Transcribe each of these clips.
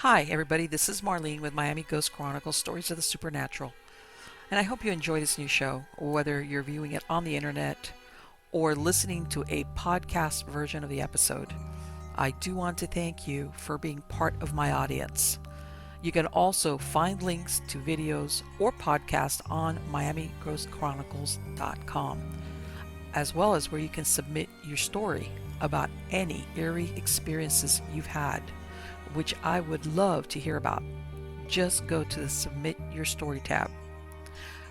Hi, everybody. This is Marlene with Miami Ghost Chronicles Stories of the Supernatural. And I hope you enjoy this new show, whether you're viewing it on the internet or listening to a podcast version of the episode. I do want to thank you for being part of my audience. You can also find links to videos or podcasts on miamighostchronicles.com, as well as where you can submit your story about any eerie experiences you've had, which I would love to hear about. Just go to the Submit Your Story tab.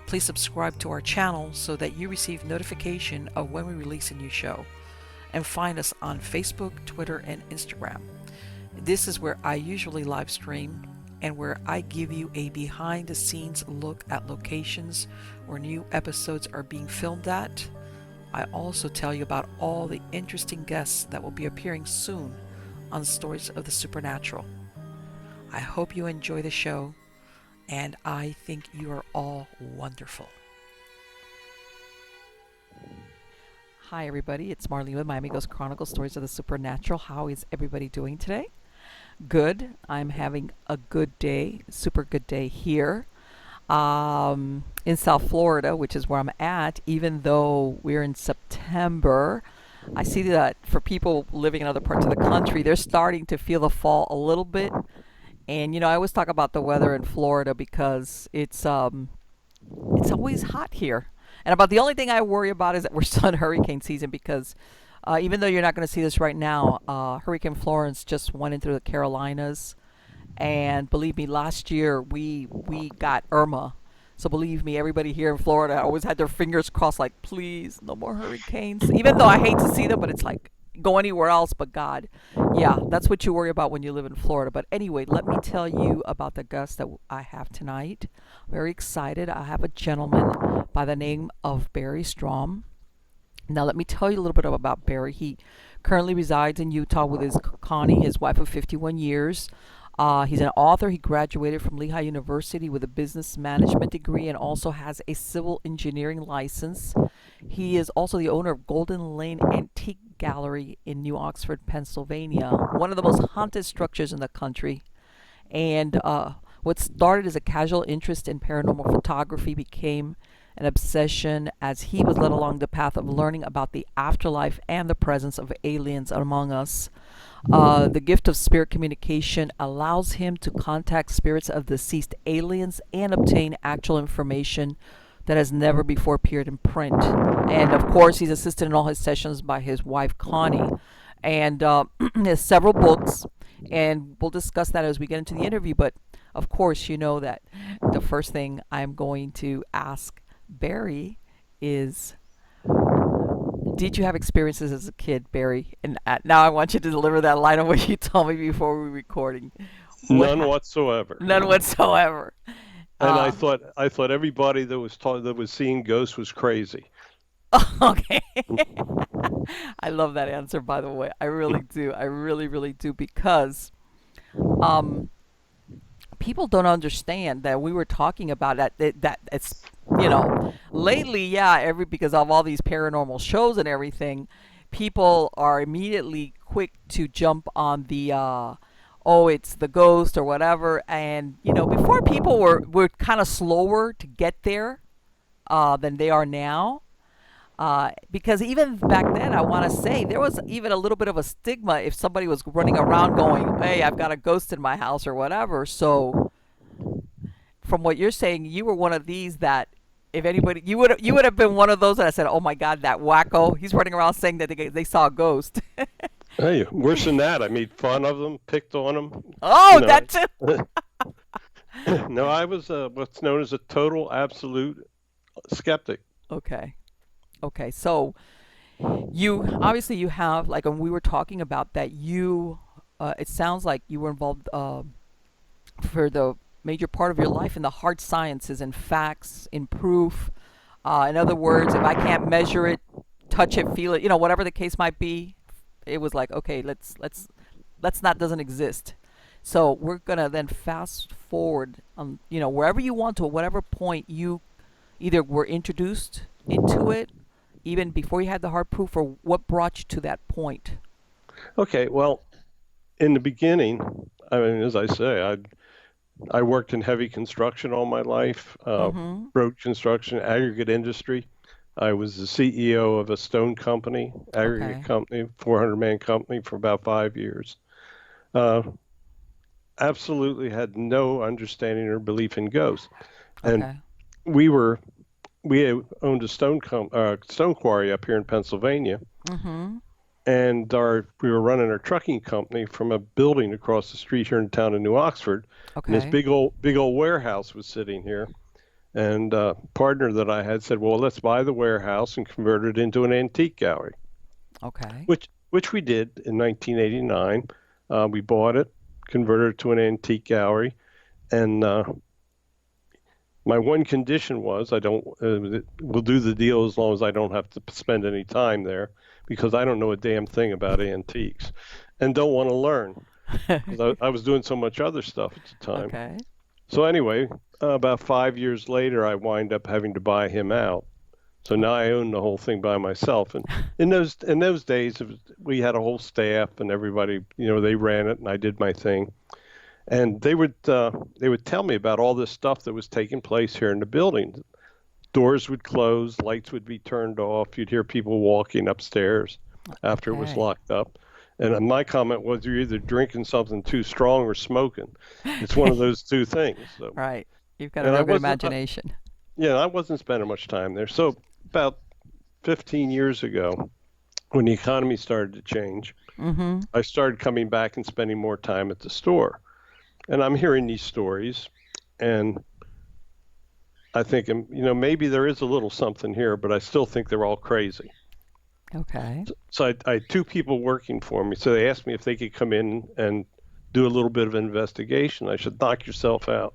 Please subscribe to our channel so that you receive notification of when we release a new show. And find us on Facebook, Twitter, and Instagram. This is where I usually live stream and where I give you a behind the scenes look at locations where new episodes are being filmed at. I also tell you about all the interesting guests that will be appearing soon on Stories of the Supernatural. I hope you enjoy the show, and I think you are all wonderful. Hi, everybody. It's Marlene with Miami Ghost Chronicles Stories of the Supernatural. How is everybody doing today? Good. I'm having a good day, super good day here in South Florida, which is where I'm at, even though we're in September. I see that for people living in other parts of the country, they're starting to feel the fall a little bit. And I always talk about the weather in Florida because it's always hot here. And about the only thing I worry about is that we're still in hurricane season because even though you're not going to see this right now, Hurricane Florence just went into the Carolinas. And believe me, last year we got Irma. So believe me, everybody here in Florida always had their fingers crossed like, please, no more hurricanes. Even though I hate to see them, but it's like, go anywhere else but God. Yeah, that's what you worry about when you live in Florida. But anyway, let me tell you about the guest that I have tonight. Very excited. I have a gentleman by the name of Barry Strohm. Now, let me tell you a little bit about Barry. He currently resides in Utah with his Connie, his wife of 51 years. He's an author. He graduated from Lehigh University with a business management degree and also has a civil engineering license. He is also the owner of Golden Lane Antique Gallery in New Oxford, Pennsylvania, one of the most haunted structures in the country. And what started as a casual interest in paranormal photography became an obsession as he was led along the path of learning about the afterlife and the presence of aliens among us. The gift of spirit communication allows him to contact spirits of deceased aliens and obtain actual information that has never before appeared in print. And of course, he's assisted in all his sessions by his wife, Connie. And he has several books, and we'll discuss that as we get into the interview. But of course, you know that the first thing I'm going to ask Barry is, did you have experiences as a kid, Barry? And now I want you to deliver that line of what you told me before we were recording. None whatsoever. None whatsoever. And I Uh, thought everybody that was seeing ghosts was crazy. okay. I love that answer, by the way. I really do. I really, really do, because um, people don't understand that we were talking about that it's lately, yeah, because of all these paranormal shows and everything, people are immediately quick to jump on the oh, it's the ghost or whatever. And before, people were kind of slower to get there than they are now. Because even back then, I want to say there was even a little bit of a stigma if somebody was running around going, "Hey, I've got a ghost in my house" or whatever. So, from what you're saying, you were one of these that, if anybody, you would have been one of those that I said, "Oh my God, that wacko! He's running around saying that they saw a ghost." Hey, worse than that, I made fun of them, picked on them. Oh, You know, that too. no, I was what's known as a total absolute skeptic. Okay. Okay. So you obviously you have, like, when we were talking about that, it sounds like you were involved for the major part of your life in the hard sciences and facts in proof. In other words, if I can't measure it, touch it, feel it, whatever the case might be, it was like, okay, let's not, doesn't exist. So we're gonna then fast forward, wherever you want to, whatever point you either were introduced into it, even before you had the hard proof, or what brought you to that point. Okay, well, in the beginning, I mean, as I say, I worked in heavy construction all my life, Mm-hmm. road construction, aggregate industry. I was the CEO of a stone company, aggregate Okay. company, 400-man company for about 5 years. Uh, Absolutely had no understanding or belief in ghosts. And Okay. we were we owned a stone quarry up here in Pennsylvania, Mm-hmm. and we were running our trucking company from a building across the street here in the town of New Oxford, and this Okay. big old warehouse was sitting here. And partner that I had said, "Well, let's buy the warehouse and convert it into an antique gallery," Okay. which we did in 1989. We bought it, converted it to an antique gallery, and my one condition was I don't. We'll do the deal as long as I don't have to spend any time there, because I don't know a damn thing about antiques, and don't want to learn because I was doing so much other stuff at the time. Okay. So anyway, about 5 years later, I wind up having to buy him out. So now I own the whole thing by myself. And in those days, we had a whole staff and everybody, they ran it and I did my thing. And they would tell me about all this stuff that was taking place here in the building. Doors would close, lights would be turned off. You'd hear people walking upstairs after it was Okay. locked up. And my comment was, you're either drinking something too strong or smoking. It's one of those two things. So, Right. You've got a and I real good wasn't, imagination. yeah, I wasn't spending much time there. So about 15 years ago, when the economy started to change, Mm-hmm. I started coming back and spending more time at the store. And I'm hearing these stories, and I think, maybe there is a little something here, but I still think they're all crazy. Okay. So I had two people working for me. So they asked me if they could come in and do a little bit of investigation. I should knock yourself out.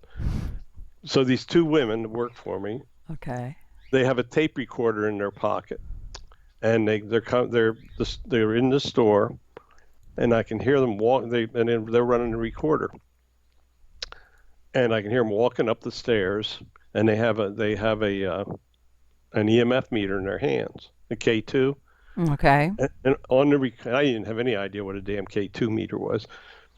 So these two women work for me. Okay. They have a tape recorder in their pocket, and they're in the store, and I can hear them walk. They're running the recorder, and I can hear them walking up the stairs, and they have a an EMF meter in their hands, a K2. Okay. And I didn't have any idea what a damn K2 meter was.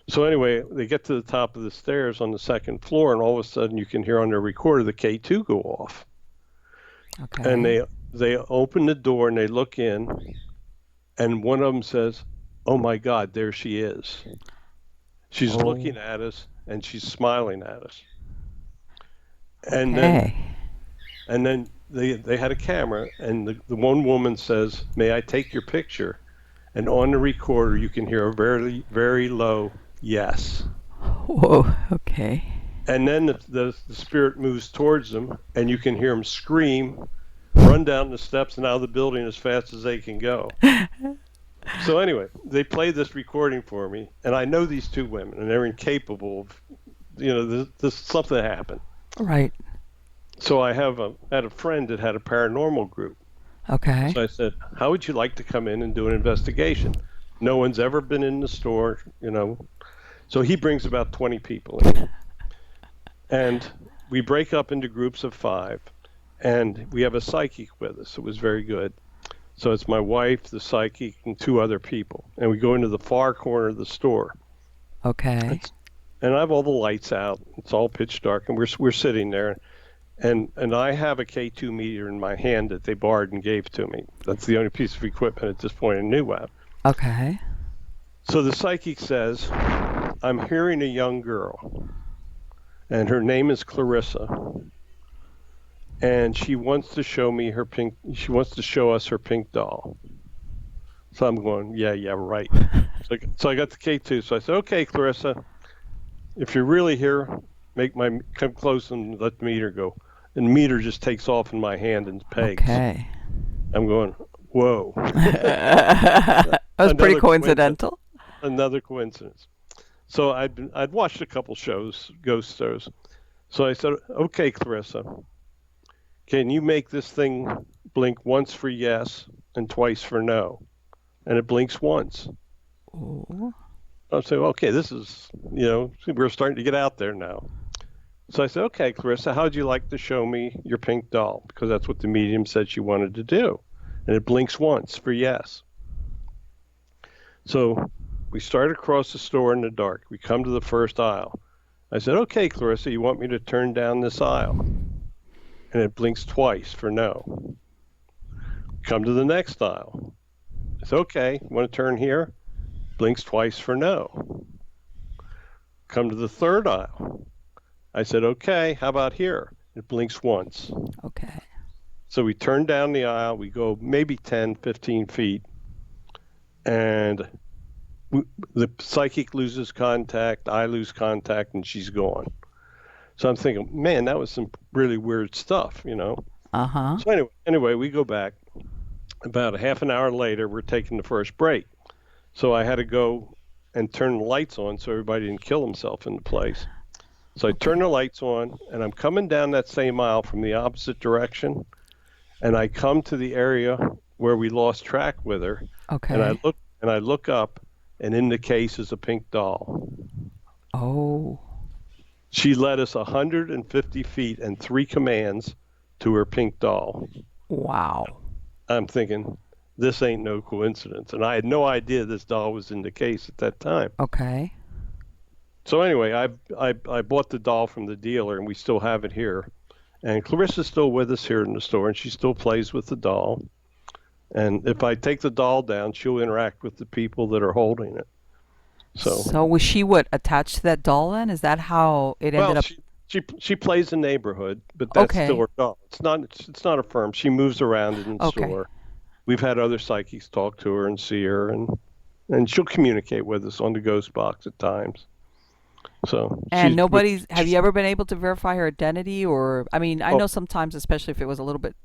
So anyway, they get to the top of the stairs on the second floor, and all of a sudden you can hear on their recorder the K2 go off. And Okay. they open the door and they look in, and one of them says, "Oh my God, there she is. She's Oh. looking at us and she's smiling at us." And then Okay. they had a camera, and the one woman says, "May I take your picture?" And on the recorder, you can hear a very, very low yes. Whoa. Okay. And then the spirit moves towards them, and you can hear them scream, run down the steps and out of the building as fast as they can go. So anyway, they played this recording for me, and I know these two women, and they're incapable of, this something happened. Right. So I had a friend that had a paranormal group. Okay. So I said, "How would you like to come in and do an investigation? No one's ever been in the store, So he brings about 20 people in. And we break up into groups of 5. And we have a psychic with us. It was very good. So it's my wife, the psychic, and 2 other people. And we go into the far corner of the store. Okay. And I have all the lights out. It's all pitch dark. And we're sitting there. And I have a K2 meter in my hand that they borrowed and gave to me. That's the only piece of equipment at this point I knew about. Okay. So the psychic says, "I'm hearing a young girl, and her name is Clarissa, and she wants to show us her pink doll." So I'm going, yeah, right. So I got the K2. So I said, "Okay, Clarissa, if you're really here, come close and let the meter go." And the meter just takes off in my hand and pegs. Okay. I'm going, whoa. That was pretty Another coincidental. Another coincidence. So I'd watched a couple shows, ghost shows. So I said, "Okay, Clarissa, can you make this thing blink once for yes and twice for no?" And it blinks once. Ooh. I said, "Okay, this is, we're starting to get out there now." So I said, "Okay, Clarissa, how'd you like to show me your pink doll?" Because that's what the medium said she wanted to do. And it blinks once for yes. So We start across the store in the dark. We come to the first aisle. I said, okay, Clarissa, you want me to turn down this aisle? And it blinks twice for no. Come to the next aisle. I said, okay, want to turn here? Blinks twice for no. Come to the third aisle. I said, okay, how about here? It blinks once. Okay. So we turn down the aisle. We go maybe 10, 15 feet. And the psychic loses contact. I lose contact, and she's gone. So I'm thinking, man, that was some really weird stuff, you know? Uh-huh. So anyway, we go back. About a half an hour later, we're taking the first break. So I had to go and turn the lights on so everybody didn't kill himself in the place. So I turn the lights on, and I'm coming down that same aisle from the opposite direction, and I come to the area where we lost track with her, and Okay. I look up, and in the case is a pink doll. Oh. She led us 150 feet and 3 commands to her pink doll. Wow. I'm thinking, this ain't no coincidence. And I had no idea this doll was in the case at that time. Okay. So anyway, I bought the doll from the dealer, and we still have it here. And Clarissa's still with us here in the store, and she still plays with the doll. And if I take the doll down, she'll interact with the people that are holding it. So was she what, attached to that doll then? Is that how it ended Well, up? she plays the neighborhood, but that's still Okay. her doll. It's not a firm. She moves around in the Okay. store. We've had other psychics talk to her and see her, and she'll communicate with us on the ghost box at times. So And have you ever been able to verify her identity? Or, I mean, I oh, know sometimes, especially if it was a little bit,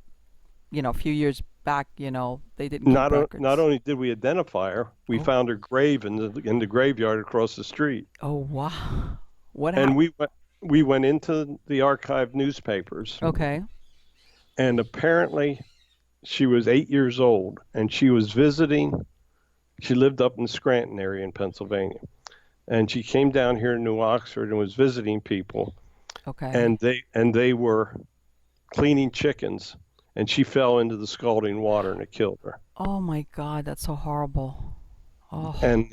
a few years back, they didn't keep not records. only did we identify her, we Oh. found her grave in the graveyard across the street, Oh, wow. What and happened? we went into the archived newspapers, Okay. and apparently she was 8 years old, and she was visiting. She lived up in the Scranton area in Pennsylvania, and she came down here to New Oxford and was visiting people, Okay. and they were cleaning chickens, and she fell into the scalding water and it killed her. Oh my God, that's so horrible. Oh, And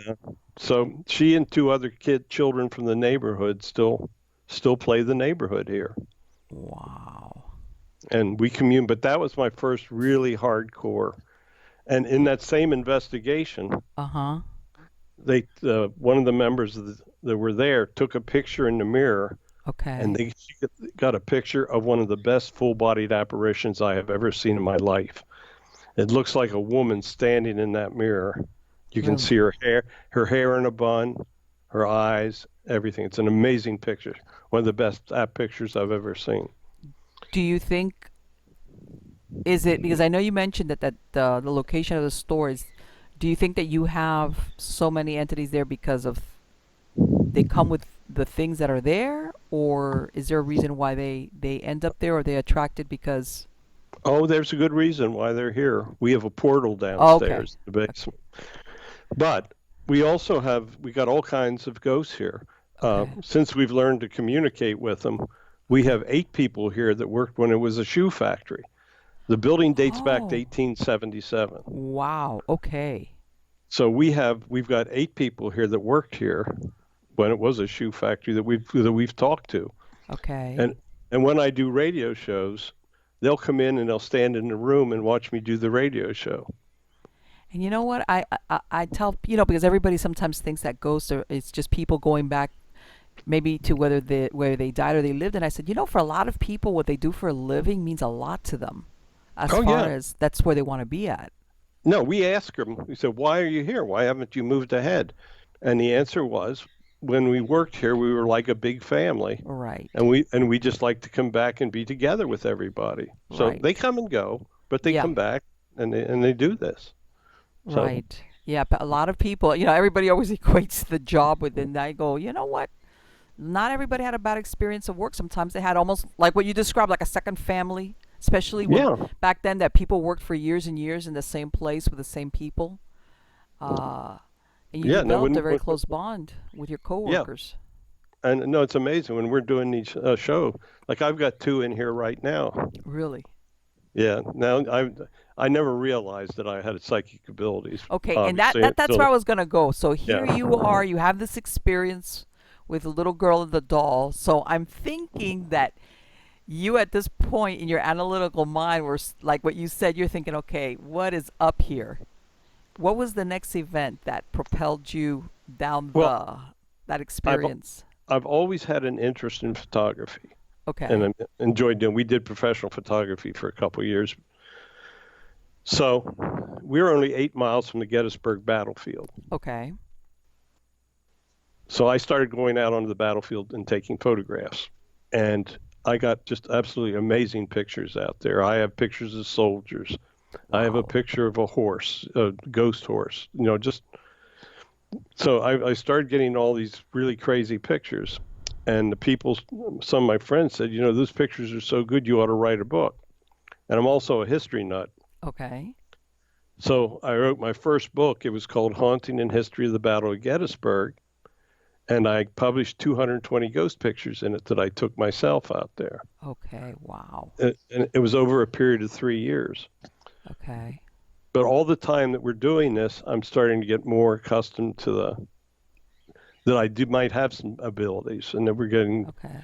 so she and two other children from the neighborhood still play the neighborhood here, wow. and we commune. But that was my first really hardcore. And in that same investigation, Uh-huh. they one of the members that were there took a picture in the mirror, and Okay. she got a picture of one of the best full-bodied apparitions I have ever seen in my life. It looks like a woman standing in that mirror. You can Really? see her hair in a bun, her eyes, everything. It's an amazing picture. One of the best app pictures I've ever seen. Do you think, is it because I know you mentioned that the location of the store is, do you think that you have so many entities there because of they come with the things that are there, or is there a reason why they end up there, or they attracted because? Oh, there's a good reason why they're here. We have a portal Oh, okay. downstairs in the basement. But we got all kinds of ghosts here. Okay. Since we've learned to communicate with them, we Okay. have 8 people here that worked when it was a shoe factory. The building dates back to Oh, 1877. wow. Okay. So we've got 8 people here that worked here when it was a shoe factory that we've talked to. Okay. And and when I do radio shows, they'll come in and they'll stand in the room and watch me do the radio show. And you know what? I tell, because everybody sometimes thinks that ghosts are, it's just people going back maybe to where they died or they lived. And I said, for a lot of people, what they do for a living means a lot to them, as Oh far yeah. as that's where they want to be at. No, we asked them. We said, "Why are you here? Why haven't you moved ahead?" And the answer was, "When we worked here, we were like a big family, Right. and we just like to come back and be together with everybody." So Right. they come and go, but they Yeah. come back and they do this. So Right. Yeah. But a lot of people, everybody always equates the job with it. And I go, you know what? Not everybody had a bad experience of work. Sometimes they had almost like what you described, like a second family, especially when yeah, back then that people worked for years and years in the same place with the same people. Uh, and you yeah, no, developed a very close bond with your yeah, coworkers. and no, it's amazing when we're doing these show. Like I've got 2 in here right now. Really. Yeah. Now I never realized that I had psychic abilities. Okay, and Obviously, that's until where I was gonna go. So here yeah. you are, you have this experience with the little girl and the doll. So I'm thinking that you at this point in your analytical mind were like what you said, you're thinking, okay, what is up here? What was the next event that propelled you down Well, the that I've experience? I've always had an interest in photography, and Okay. I enjoyed doing. We did professional photography for a couple of years. So we were only 8 miles from the Gettysburg battlefield. Okay. So I started going out onto the battlefield and taking photographs. And I got just absolutely amazing pictures out there. I have pictures of soldiers. I have a Wow. picture of a horse, a ghost horse, just so I started getting all these really crazy pictures. And the people, some of my friends said, those pictures are so good, you ought to write a book. And I'm also a history nut. Okay. So I wrote my first book. It was called Haunting and History of the Battle of Gettysburg. And I published 220 ghost pictures in it that I took myself out there. Okay. Wow. And it was over a period of 3 years. Okay. But all the time that we're doing this, I'm starting to get more accustomed to that might have some abilities, and that we're getting, Okay.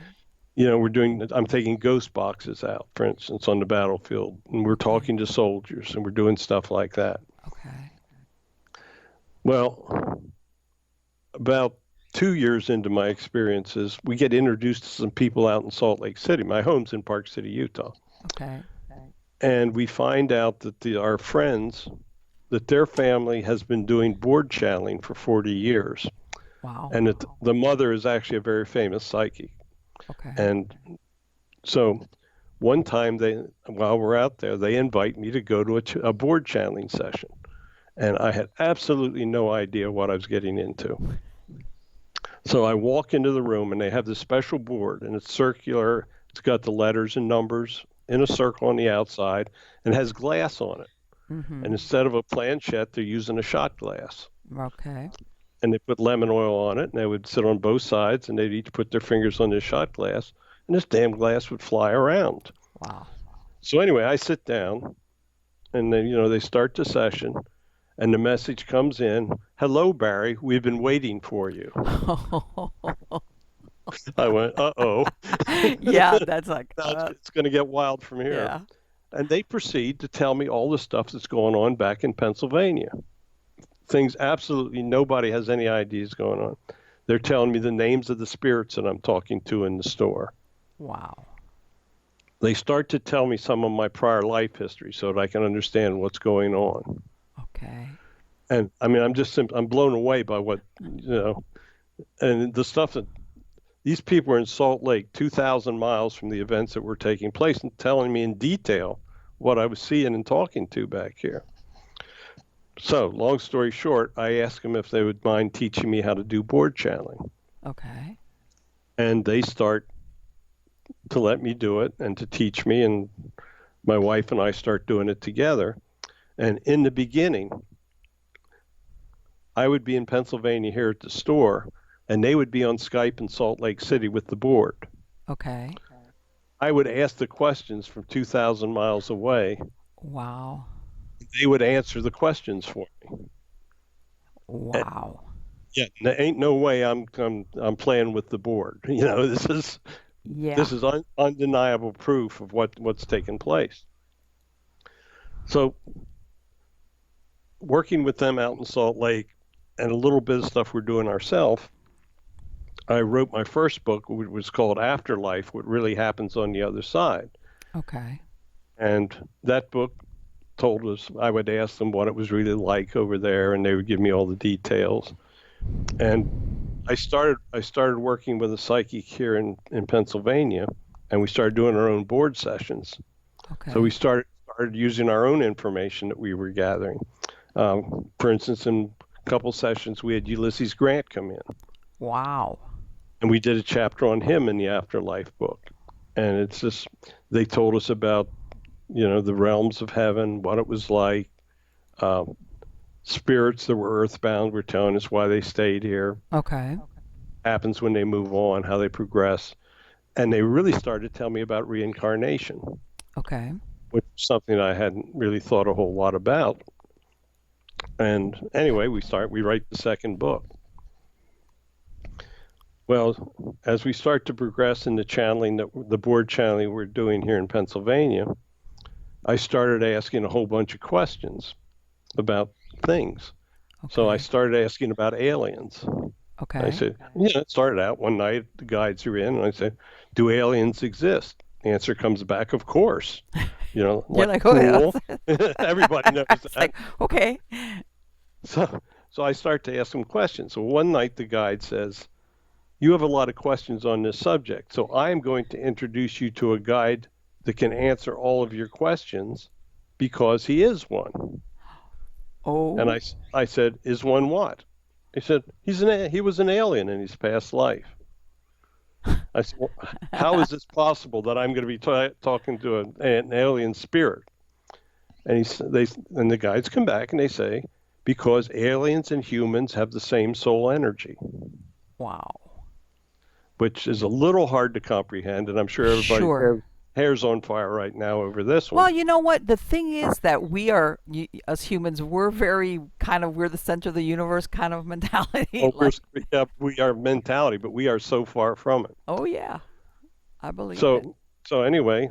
I'm taking ghost boxes out, for instance, on the battlefield, and we're Okay. talking to soldiers, and we're doing stuff like that. Okay. Well, about 2 years into my experiences, we get introduced to some people out in Salt Lake City. My home's in Park City, Utah. Okay. And we find out that our friends, that their family has been doing board channeling for 40 years. Wow. And that the mother is actually a very famous psychic. Okay. And so one time, while we're out there, they invite me to go to a board channeling session. And I had absolutely no idea what I was getting into. So I walk into the room, and they have this special board, and it's circular. It's got the letters and numbers in a circle on the outside, and has glass on it. Mm-hmm. And instead of a planchette, they're using a shot glass. Okay. And they put lemon oil on it, and they would sit on both sides, and they'd each put their fingers on this shot glass, and this damn glass would fly around. Wow. So anyway, I sit down, and they start the session, and the message comes in: "Hello, Barry. We've been waiting for you." I went, "Uh-oh." Yeah, that's like, It's going to get wild from here. yeah. And they proceed to tell me all the stuff that's going on back in Pennsylvania. Things absolutely nobody has any ideas going on. They're telling me the names of the spirits that I'm talking to in the store. Wow. They start to tell me some of my prior life history so that I can understand what's going on. Okay. And I mean, I'm blown away by and the stuff that these people are in Salt Lake, 2,000 miles from the events that were taking place, and telling me in detail what I was seeing and talking to back here. So, long story short, I asked them if they would mind teaching me how to do board channeling. Okay. And they start to let me do it and to teach me, and my wife and I start doing it together. And in the beginning, I would be in Pennsylvania here at the store, and they would be on Skype in Salt Lake City with the board. Okay. I would ask the questions from 2,000 miles away. Wow. They would answer the questions for me. And, Wow. yeah, there ain't no way I'm playing with the board. This Yeah. is undeniable proof of what's taken place. So, working with them out in Salt Lake, and a little bit of stuff we're doing ourselves, I wrote my first book, which was called Afterlife: What Really Happens on the Other Side. Okay. And that book told us, I would ask them what it was really like over there, and they would give me all the details. And I started working with a psychic here in Pennsylvania, and we started doing our own board sessions. Okay. So we started using our own information that we were gathering. For instance, in a couple sessions, we had Ulysses Grant come in. Wow. And we did a chapter on him in the Afterlife book. And it's just, they told us about, the realms of heaven, what it was like. Spirits that were earthbound were telling us why they stayed here. Okay. Happens when they move on, how they progress. And they really started to tell me about reincarnation. Okay. which is something I hadn't really thought a whole lot about. And anyway, we write the second book. Well, as we start to progress in the channeling, the board channeling we're doing here in Pennsylvania, I started asking a whole bunch of questions about things. So I Okay. started asking about aliens. I Okay. said, it started out one night, the guides are in, and I said, do aliens exist? The answer comes back, of course. You're Like like, oh yeah. cool. Everybody knows It's that. like, okay. So, so I start to ask them questions. So one night the guide says, you have a lot of questions on this subject. So I'm going to introduce you to a guide that can answer all of your questions because he is one. And Oh. I said, is one what? He said, he was an alien in his past life. I said, well, how is this possible that I'm going to be talking to an alien spirit? And the guides come back and they say, because aliens and humans have the same soul energy, Wow. which is a little hard to comprehend. And I'm sure everybody's Sure. hair's on fire right now over this Well, one. you know what? The thing is that we are, as humans, we're very we're the center of the universe kind of mentality. Oh, Like, we are mentality, but we are so far from it. oh yeah, I believe it. So, so anyway,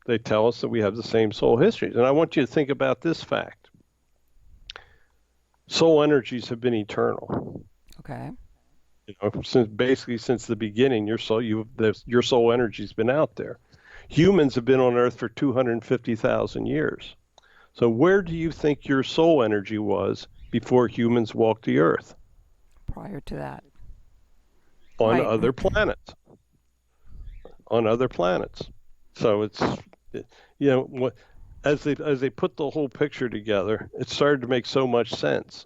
they tell us that we have the same soul histories. And I want you to think about this fact. Soul energies have been eternal. Okay. Since the beginning, your soul energy's been out there. Humans have been on Earth for 250,000 years. So where do you think your soul energy was before humans walked the Earth? Prior to that. On Right. other planets. On other planets. So it's as they put the whole picture together, it started to make so much sense.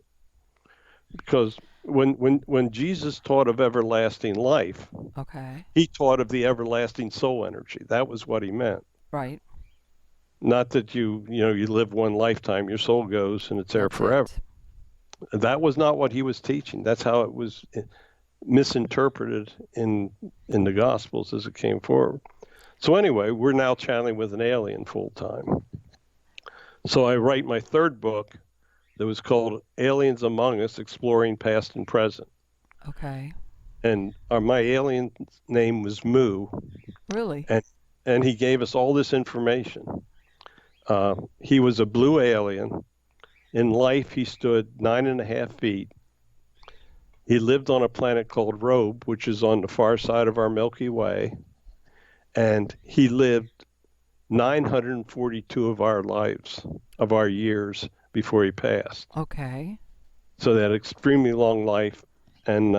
Because when Jesus taught of everlasting life, Okay. he taught of the everlasting soul energy. That was what he meant. Right. Not that you live one lifetime, your soul goes and it's there That's forever. it. That was not what he was teaching. That's how it was misinterpreted in the Gospels as it came forward. So anyway, we're now channeling with an alien full time. So I write my third book that was called Aliens Among Us, Exploring Past and Present. Okay. And my alien name was Moo, Really? and he gave us all this information. He was a blue alien. In life, he stood 9.5 feet. He lived on a planet called Robe, which is on the far side of our Milky Way. And he lived 942 of our years before he passed. Okay. So they had an extremely long life. And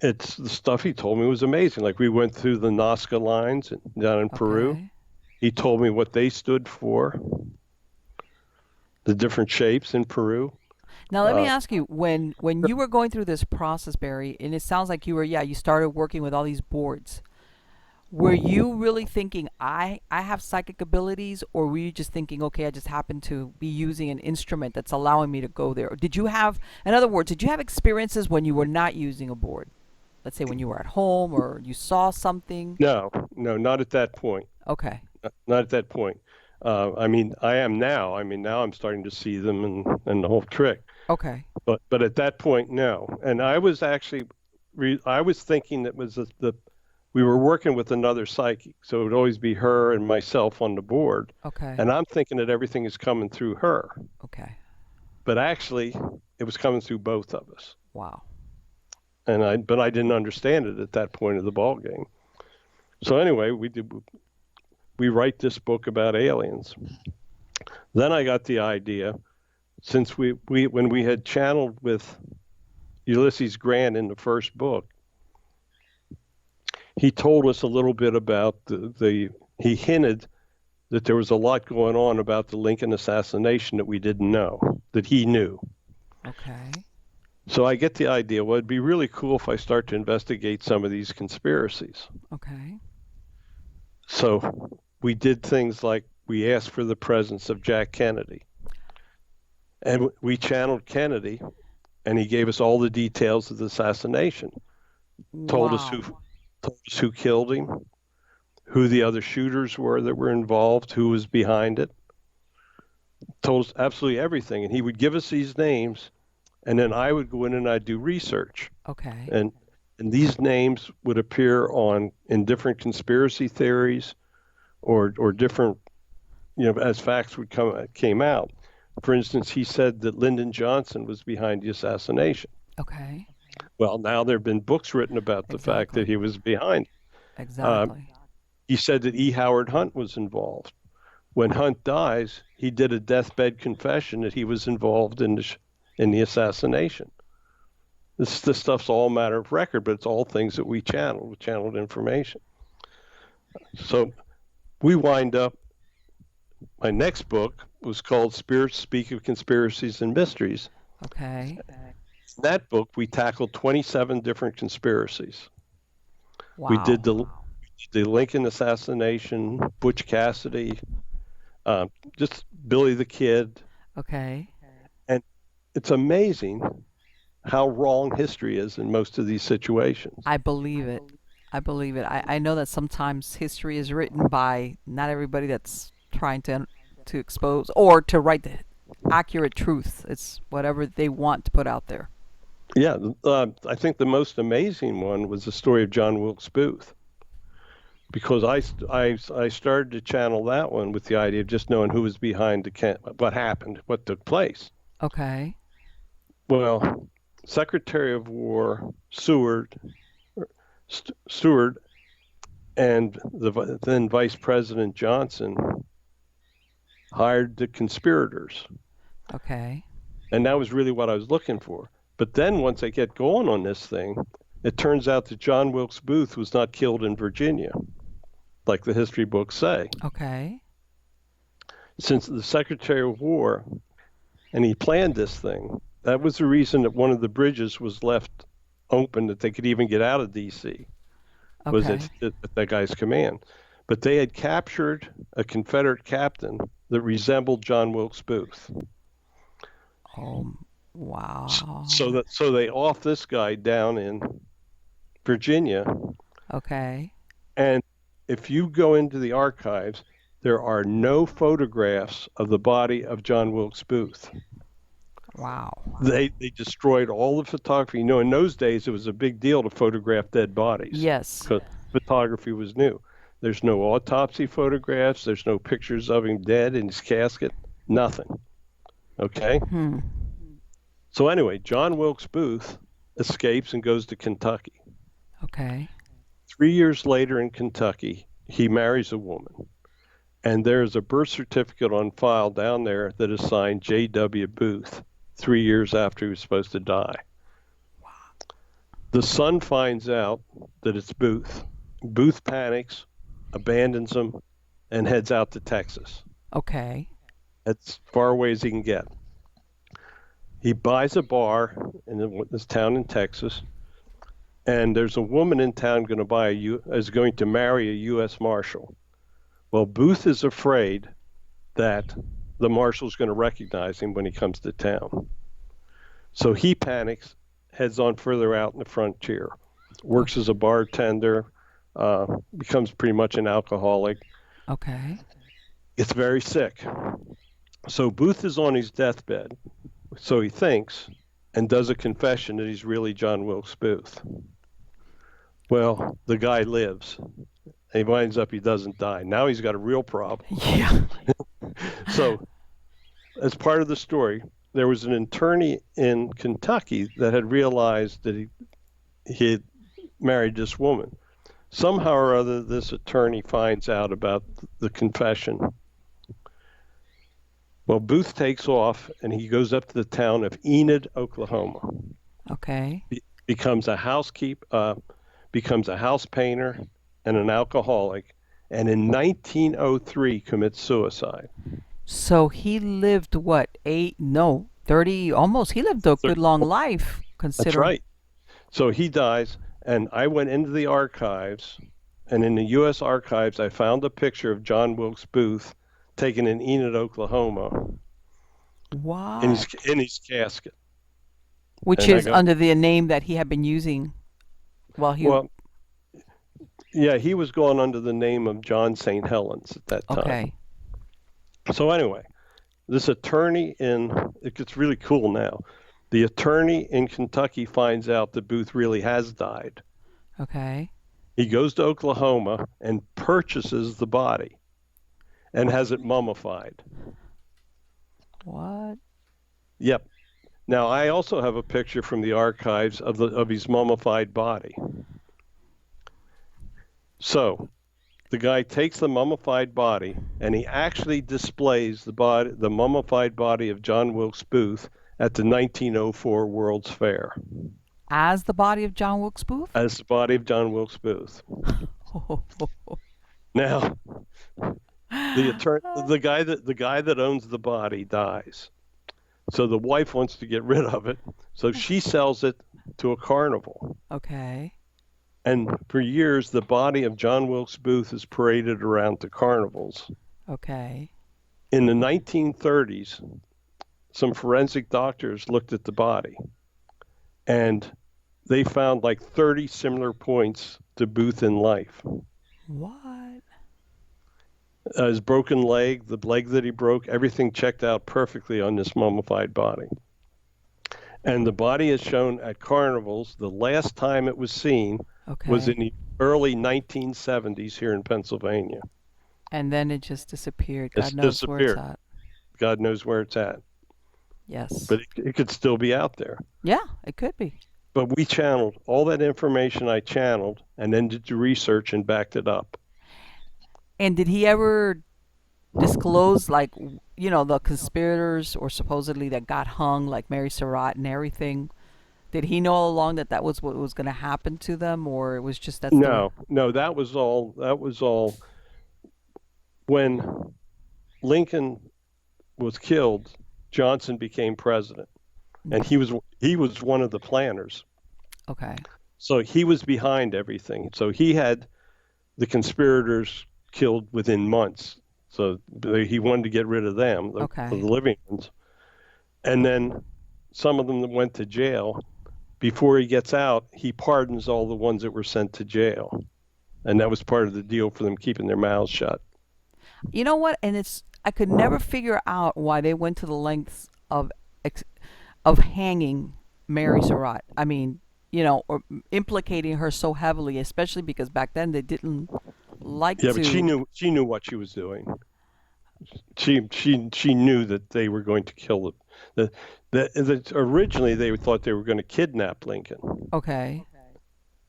it's the stuff he told me was amazing. Like we went through the Nazca lines down in Peru. Okay. He told me what they stood for, the different shapes in Peru. Now let me ask you, when you were going through this process, Barry, and it sounds like you started working with all these boards. Were you really thinking I have psychic abilities, or were you just thinking, okay, I just happen to be using an instrument that's allowing me to go there? Or did you have, in other words, did you have experiences when you were not using a board? Let's say when you were at home or you saw something. No, not at that point. Okay. Not at that point. I mean, I am now. I mean, now I'm starting to see them and the whole trick. Okay. But at that point, no. And I was actually, I was thinking that was we were working with another psychic, so it would always be her and myself on the board. Okay. And I'm thinking that everything is coming through her, Okay. but actually, it was coming through both of us. Wow. But I didn't understand it at that point of the ball game. So anyway, we write this book about aliens. Then I got the idea, since when we had channeled with Ulysses Grant in the first book, he told us a little bit about he hinted that there was a lot going on about the Lincoln assassination that we didn't know, that he knew. Okay. So I get the idea, well, it'd be really cool if I start to investigate some of these conspiracies. Okay. So we did things like we asked for the presence of Jack Kennedy. And we channeled Kennedy, and he gave us all the details of the assassination. Told us Wow. who killed him, who the other shooters were that were involved, who was behind it, told us absolutely everything. And he would give us these names, and then I would go in and I'd do research. Okay. And these names would appear in different conspiracy theories or different, as facts came out. For instance, he said that Lyndon Johnson was behind the assassination. Okay. Well, now there have been books written about the fact that Exactly. he was behind. Um, Exactly. he said that E. Howard Hunt was involved. When Hunt dies, he did a deathbed confession that he was involved in the assassination. This stuff's all matter of record, but it's all things that we channeled information. So we wind up. My next book was called Spirits Speak of Conspiracies and Mysteries. Okay. In that book, we tackled 27 different conspiracies. We did Wow. the Lincoln assassination, Butch Cassidy, just Billy the Kid. Okay. And it's amazing how wrong history is in most of these situations. I believe it. I believe it. I know that sometimes history is written by not everybody that's trying to expose or to write the accurate truth. It's whatever they want to put out there. Yeah, I think the most amazing one was the story of John Wilkes Booth, because I started to channel that one with the idea of just knowing who was behind what happened, what took place. Okay. Well, Secretary of War Seward and the then Vice President Johnson hired the conspirators. Okay. And that was really what I was looking for. But then once I get going on this thing, it turns out that John Wilkes Booth was not killed in Virginia, like the history books say. Okay. Since the Secretary of War, and he planned this thing, that was the reason that one of the bridges was left open that they could even get out of D.C., was Okay. at that guy's command. But they had captured a Confederate captain that resembled John Wilkes Booth. Oh, wow. So they off this guy down in Virginia, Okay. and if you go into the archives, there are no photographs of the body of John Wilkes Booth. Wow. They destroyed all the photography. In those days it was a big deal to photograph dead bodies Yes. because photography was new. There's no autopsy photographs. There's no pictures of him dead in his casket. Nothing. Okay. Hmm. So anyway, John Wilkes Booth escapes and goes to Kentucky. Okay. 3 years later in Kentucky, he marries a woman. And there's a birth certificate on file down there that is signed J.W. Booth 3 years after he was supposed to die. The son finds out that it's Booth. Booth panics, abandons him, and heads out to Texas. Okay. As far away as he can get. He buys a bar in this town in Texas, and there's a woman in town is going to marry a U.S. Marshal. Well, Booth is afraid that the marshal's going to recognize him when he comes to town. So he panics, heads on further out in the frontier, works as a bartender, becomes pretty much an alcoholic. Okay. Gets very sick. So Booth is on his deathbed, so he thinks, and does a confession that he's really John Wilkes Booth. Well, the guy lives. He winds up, he doesn't die. Now he's got a real problem. Yeah. So, as part of the story, there was an attorney in Kentucky that had realized that he had married this woman. Somehow or other, this attorney finds out about the confession. Well, Booth takes off and he goes up to the town of Enid, Oklahoma. Okay. Becomes a housekeeper, becomes a house painter and an alcoholic, and in 1903 commits suicide. So he lived what, 30, almost. He lived a good long life, That's considering. right. So he dies, and I went into the archives, and in the U.S. archives, I found a picture of John Wilkes Booth taken in Enid, Oklahoma, Wow. in his casket. Which And is under the name that he had been using while he. Well, Yeah, he was going under the name of John St. Helens at that time. Okay. So anyway, this attorney it gets really cool now. The attorney in Kentucky finds out that Booth really has died. Okay. He goes to Oklahoma and purchases the body and has it mummified. What? Yep. Now I also have a picture from the archives of his mummified body. So the guy takes the mummified body and he actually displays the mummified body of John Wilkes Booth at the 1904 World's Fair As the body of John Wilkes Booth? as the body of John Wilkes Booth. Now, the guy that owns the body dies. So the wife wants to get rid of it. So she sells it to a carnival. Okay. And for years, the body of John Wilkes Booth is paraded around to carnivals. Okay. In the 1930s, some forensic doctors looked at the body and they found like 30 similar points to Booth in life. What? His broken leg, the leg that he broke, everything checked out perfectly on this mummified body. And the body is shown at carnivals. The last time it was seen was in the early 1970s here in Pennsylvania. And then it just disappeared. It's God knows disappeared. where it's at. God knows where it's at. Yes. But it could still be out there. Yeah, it could be. But we channeled all that information I channeled and then did the research and backed it up. And did he ever disclose, like, you know, the conspirators or supposedly that got hung, like Mary Surratt and everything? Did he know all along that that was what was going to happen to them, or it was just that's No, that was all. When Lincoln was killed, Johnson became president, and he was one of the planners. Okay. So he was behind everything. So he had the conspirators killed within months. So he wanted to get rid of them, the living ones. And then some of them that went to jail. Before he gets out, he pardons all the ones that were sent to jail. And that was part of the deal for them keeping their mouths shut. You know what? And I could never figure out why they went to the lengths of hanging Mary Surratt. I mean, you know, or implicating her so heavily, especially because back then they didn't like to. Yeah, but she knew what she was doing. She knew that they were going to kill originally they thought they were going to kidnap Lincoln. Okay.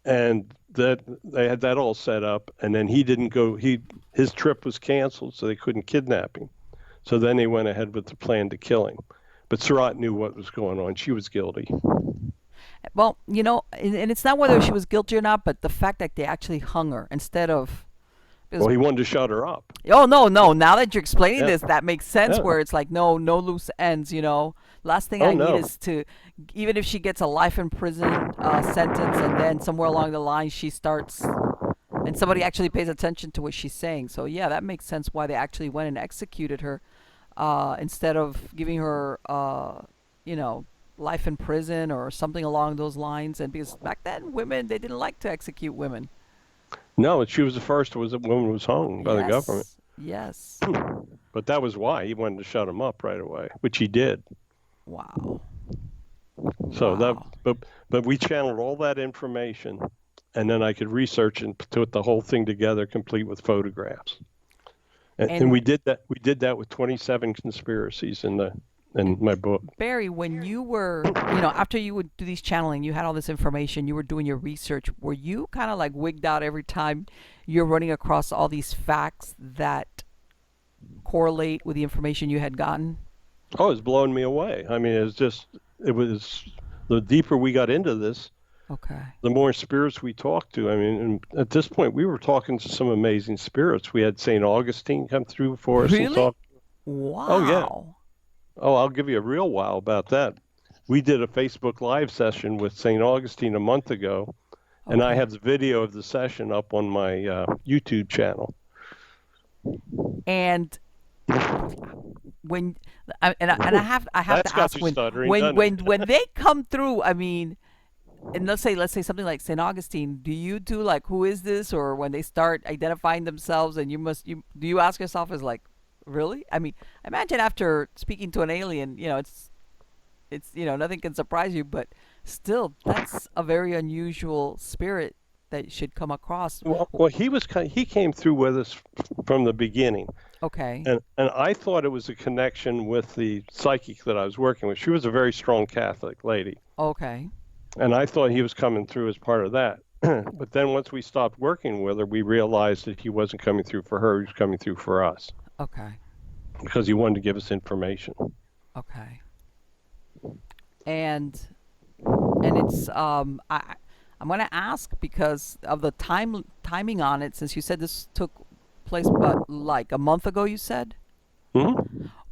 And that they had that all set up, and then he didn't go. His trip was canceled, so they couldn't kidnap him. So then they went ahead with the plan to kill him. But Surratt knew what was going on. She was guilty. Well, you know, and it's not whether she was guilty or not, but the fact that they actually hung her instead of. Well, he wanted to shut her up. Oh, no. Now that you're explaining this, that makes sense. Where it's like, no loose ends, you know. Last thing I need is to, even if she gets a life in prison sentence and then somewhere along the line she starts, and somebody actually pays attention to what she's saying. So, yeah, that makes sense why they actually went and executed her instead of giving her, you know, life in prison or something along those lines. And because back then, women, they didn't like to execute women. No, she was the first woman was hung by the government. Yes. But that was why he wanted to shut him up right away, which he did. Wow. So but we channeled all that information, and then I could research and put the whole thing together, complete with photographs. And we did that. We did that with 27 conspiracies in my book. Barry, when you were, you know, after you would do these channeling, you had all this information, you were doing your research. Were you kind of like wigged out every time you're running across all these facts that correlate with the information you had gotten? Oh, it's blowing me away. I mean, it was the deeper we got into this, the more spirits we talked to. I mean, and at this point, we were talking to some amazing spirits. We had St. Augustine come through for us and talk. Wow. Oh, yeah. Oh, I'll give you a real wow about that. We did a Facebook Live session with St. Augustine a month ago, and I have the video of the session up on my YouTube channel. And when I have to ask when they come through. I mean, And let's say something like St. Augustine, do you do like who is this, or when they start identifying themselves, and you do you ask yourself as like, really? I mean, imagine after speaking to an alien, it's nothing can surprise you, but still that's a very unusual spirit that should come across. Well, he came through with us from the beginning, Okay. and I thought it was a connection with the psychic that I was working with. She was a very strong Catholic lady, Okay. and I thought he was coming through as part of that. But then once we stopped working with her, we realized that he wasn't coming through for her; he was coming through for us Okay. because he wanted to give us information. Okay. And it's I'm going to ask because of the timing on it, since you said this took place but like a month ago, you said. Hmm.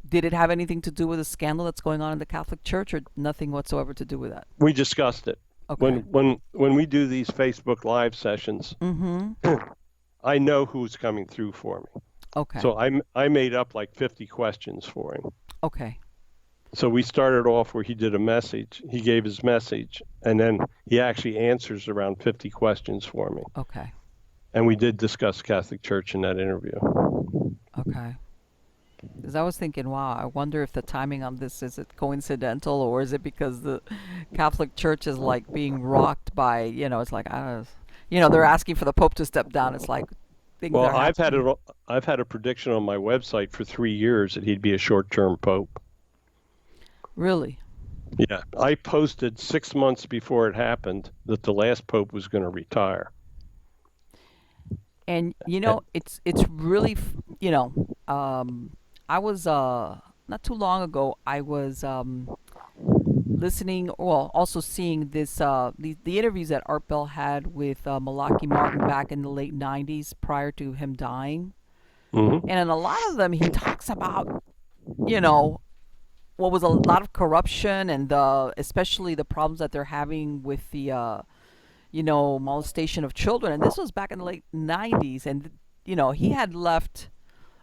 Did it have anything to do with a scandal that's going on in the Catholic Church, or nothing whatsoever to do with that? We discussed it when Okay. when when we do these Facebook Live sessions. Mm-hmm. I know who's coming through for me, Okay. so I made up like 50 questions for him. Okay. So we started off where he did a message. He gave his message, and then he actually answers around 50 questions for me. Okay. And we did discuss Catholic Church in that interview. Okay. Because I was thinking, wow, I wonder if the timing on this, is it coincidental, or is it because the Catholic Church is like being rocked by, it's like, I don't know, they're asking for the Pope to step down. It's like things Well, are happening. I've had a prediction on my website for 3 years that he'd be a short-term pope. Really? Yeah, I posted 6 months before it happened that the last pope was going to retire. And And, it's really, I was not too long ago, I was listening, well, also seeing this the interviews that Art Bell had with Malachi Martin back in the late 90s prior to him dying. hmm And in a lot of them he talks about, you know, what was a lot of corruption, and especially the problems that they're having with the molestation of children. And this was back in the late 90s, and he had left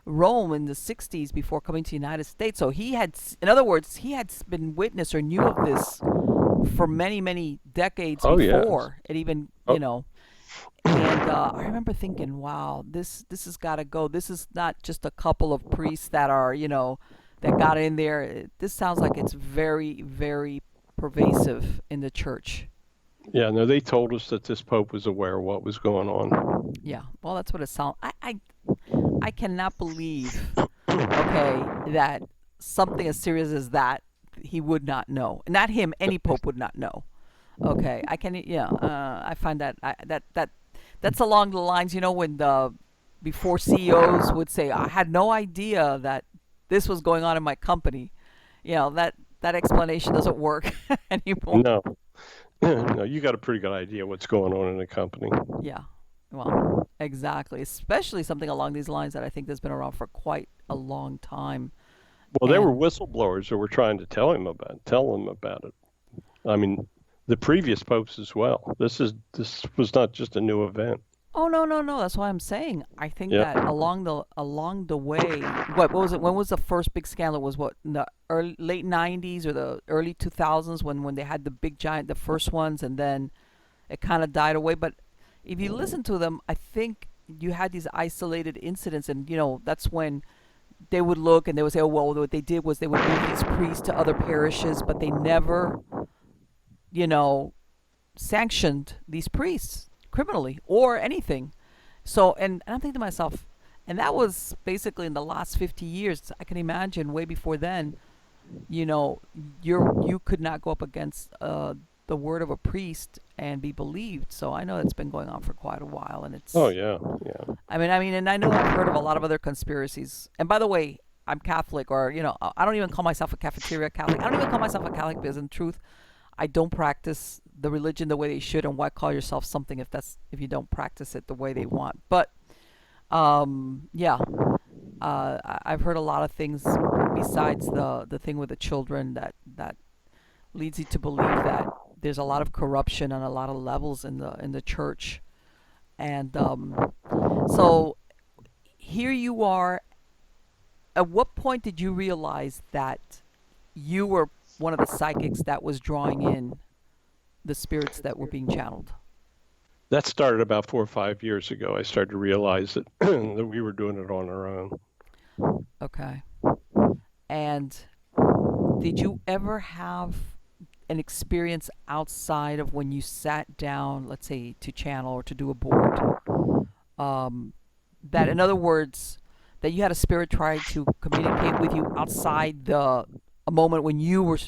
Rome in the 60s before coming to the United States. So he had, in other words, he had been witness or knew of this for many, many decades Oh yes. before it even, Oh, and I remember thinking, wow, this has got to go. This is not just a couple of priests that are, that got in there. This sounds like it's very, very pervasive in the church. yeah. No, they told us that this pope was aware of what was going on. Yeah, well, that's what it sounds. I cannot believe, okay, that something as serious as that he would not know. Not him, any pope would not know. Okay, I can, yeah, I find that that's along the lines, when the before CEOs would say, I had no idea that this was going on in my company. That explanation doesn't work anymore. No, no, you got a pretty good idea what's going on in the company. Yeah, well, exactly. Especially something along these lines that I think has been around for quite a long time. Well, there were And whistleblowers that were trying to tell him about it. I mean, the previous popes as well. This was not just a new event. oh, no, no, no, that's why I'm saying I think Yeah. that along the way, what was it? When was the first big scandal? Was what, in the early late 90s or the early 2000s, when they had the big giant, the first ones, and then it kind of died away. But if you listen to them, I think you had these isolated incidents, and that's when they would look and they would say, oh, well, what they did was they would move these priests to other parishes, but they never, you know, sanctioned these priests criminally or anything. So, and I'm thinking to myself, and that was basically in the last 50 years. I can imagine way before then, you know, you could not go up against the word of a priest and be believed. So I know it's been going on for quite a while, and Oh it's. yeah, yeah. I mean, and I know I've heard of a lot of other conspiracies. And by the way, I'm Catholic, or I don't even call myself a cafeteria Catholic. I don't even call myself a Catholic because, in truth, I don't practice the religion the way they should. And why call yourself something if you don't practice it the way they want? But yeah, I've heard a lot of things besides the thing with the children that leads you to believe that there's a lot of corruption on a lot of levels in the church. And so here you are. At what point did you realize that you were one of the psychics that was drawing in the spirits that were being channeled? That started about 4 or 5 years ago. I started to realize that that we were doing it on our own. Okay. And did you ever have an experience outside of when you sat down, let's say, to channel or to do a board? Um, that, in other words, that you had a spirit try to communicate with you outside a moment when you were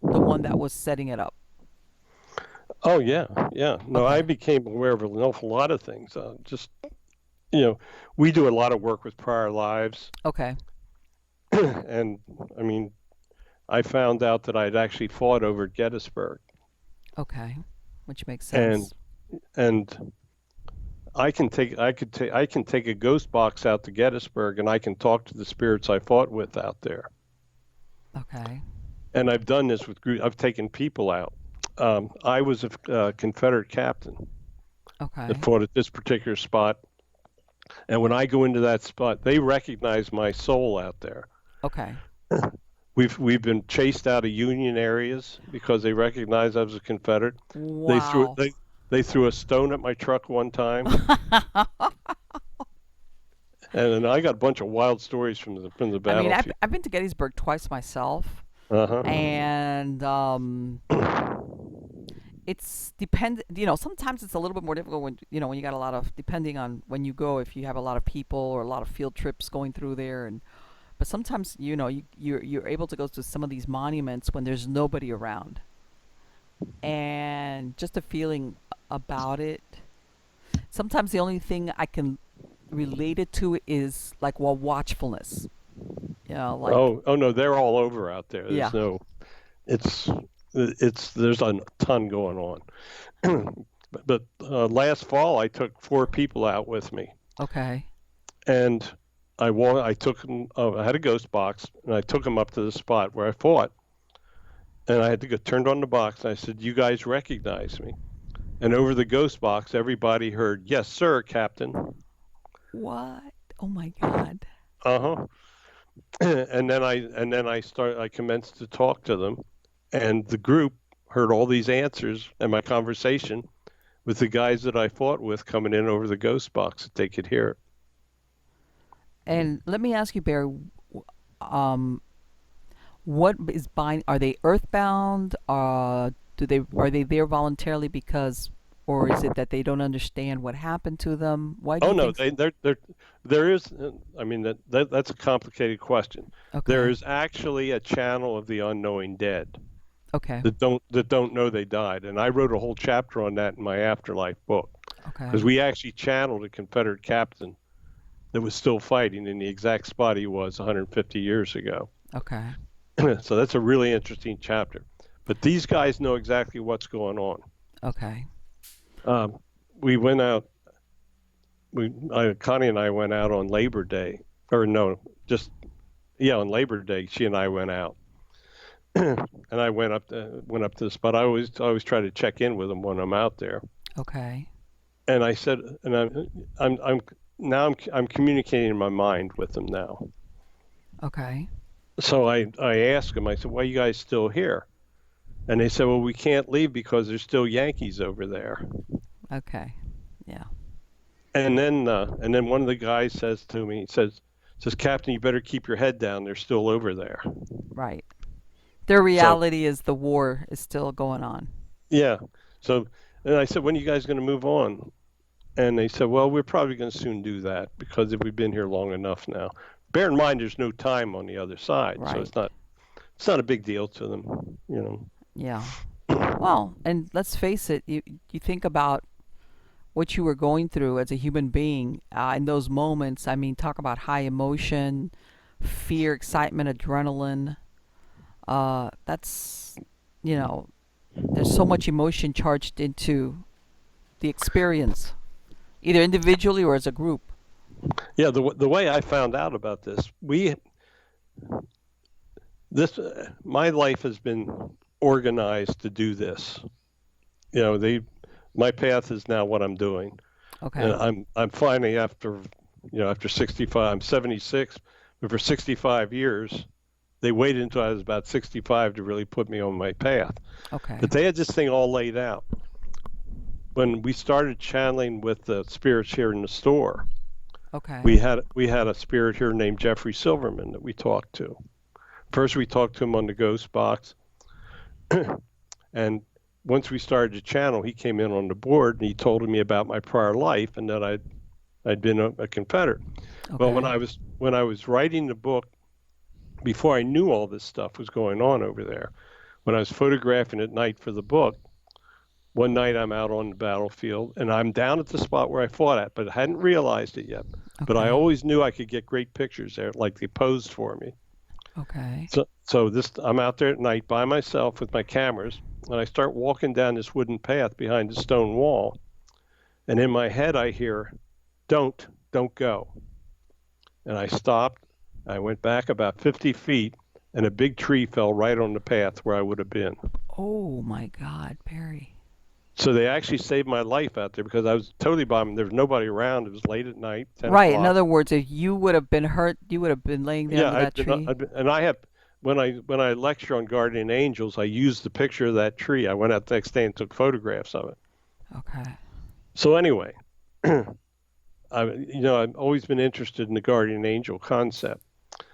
the one that was setting it up. Oh yeah, yeah. No, I Okay. became aware of an awful lot of things. Just you know, we do a lot of work with prior lives, Okay. and I mean, I found out that I'd actually fought over at Gettysburg, Okay. Which makes and sense. and I can take a ghost box out to Gettysburg, and I can talk to the spirits I fought with out there. Okay. And I've done this with group. I've taken people out. I was a Confederate captain that Okay. fought at this particular spot, and when I go into that spot, they recognize my soul out there. Okay. We've been chased out of Union areas because they recognized I was a Confederate. They threw Wow. they they threw a stone at my truck one time, and then I got a bunch of wild stories from the I mean, I've battlefield. I've been to Gettysburg twice myself, Uh huh. and it's depend. Sometimes it's a little bit more difficult when when you got a lot of, depending on when you go, if you have a lot of people or a lot of field trips going through there, and but sometimes you're able to go to some of these monuments when there's nobody around, and just a feeling about it. Sometimes the only thing I can relate it to is like, well, watchfulness. Like, Oh no, they're all over out there. yeah. It's there's a ton going on. But last fall I took 4 people out with me, Okay. and I took them. I had a ghost box, and I took them up to the spot where I fought, and I had to go turned on the box, and I said, "You guys recognize me?" And over the ghost box, everybody heard, "Yes, sir, Captain." What? Oh my God. Uh huh. I commenced to talk to them, and the group heard all these answers and my conversation with the guys that I fought with coming in over the ghost box that they could hear it. And let me ask you, Barry, um, what is bind? Are they earthbound? Are they there voluntarily because, or is it that they don't understand what happened to them? Why do Oh you no, think? there is. I mean that's a complicated question. There Okay. is actually a channel of the unknowing dead Okay. that don't know they died, and I wrote a whole chapter on that in my afterlife book because Okay. we actually channeled a Confederate captain that was still fighting in the exact spot he was 150 years ago. Okay. So that's a really interesting chapter. But these guys know exactly what's going on. Okay. Um, we went out. Connie and I went out on Labor Day, or no, just yeah, on Labor Day. She and I went out, and I went up to the spot. I always try to check in with them when I'm out there. Okay. And I said, and I'm now I'm communicating in my mind with them now. Okay. So I asked them. I said, "Why are you guys still here?" And they said, "Well, we can't leave because there's still Yankees over there." Okay. Yeah. And then one of the guys says to me, he says, "Captain, you better keep your head down. They're still over there." Right. Their So reality is the war is still going on. yeah. So and I said, "When are you guys going to move on?" And they said, "Well, we're probably going to soon do that because if we've been here long enough now." Bear in mind, there's no time on the other side, so Right. it's not a big deal to them, you Yeah. know. Well, and let's face it, you think about what you were going through as a human being in those moments. I mean, talk about high emotion, fear, excitement, adrenaline. That's, you know, there's so much emotion charged into the experience, either individually or as a group. Yeah, the way I found out about this, my life has been organized to do this. You know, my path is now what I'm doing, and Okay. I'm finally after 65, I'm 76, but for 65 years they waited until I was about 65 to really put me on my path. Okay. But they had this thing all laid out. When we started channeling with the spirits here in the store, Okay. we had a spirit here named Jeffrey Silverman that we talked to. First, we talked to him on the ghost box, and once we started to channel, he came in on the board and he told me about my prior life and that I'd been a Confederate. Well, Okay. when I was writing the book, before I knew all this stuff was going on over there, when I was photographing at night for the book, one night I'm out on the battlefield and I'm down at the spot where I fought at, but I hadn't realized it yet. But I Okay. always knew I could get great pictures there, like they posed for me. Okay. So this I'm out there at night by myself with my cameras, and I start walking down this wooden path behind the stone wall, and in my head I hear, "Don't go." And I stopped. I went back about 50 feet, and a big tree fell right on the path where I would have been. Oh my God, Barry. So they actually saved my life out there because I was totally bombed. There was nobody around. It was late at night, 10 Right. In o'clock. other words, if you would have been hurt, you would have been laying there Yeah, under that tree. And I have, when I lecture on guardian angels, I use the picture of that tree. I went out the next day and took photographs of it. Okay. So anyway, I've always been interested in the guardian angel concept.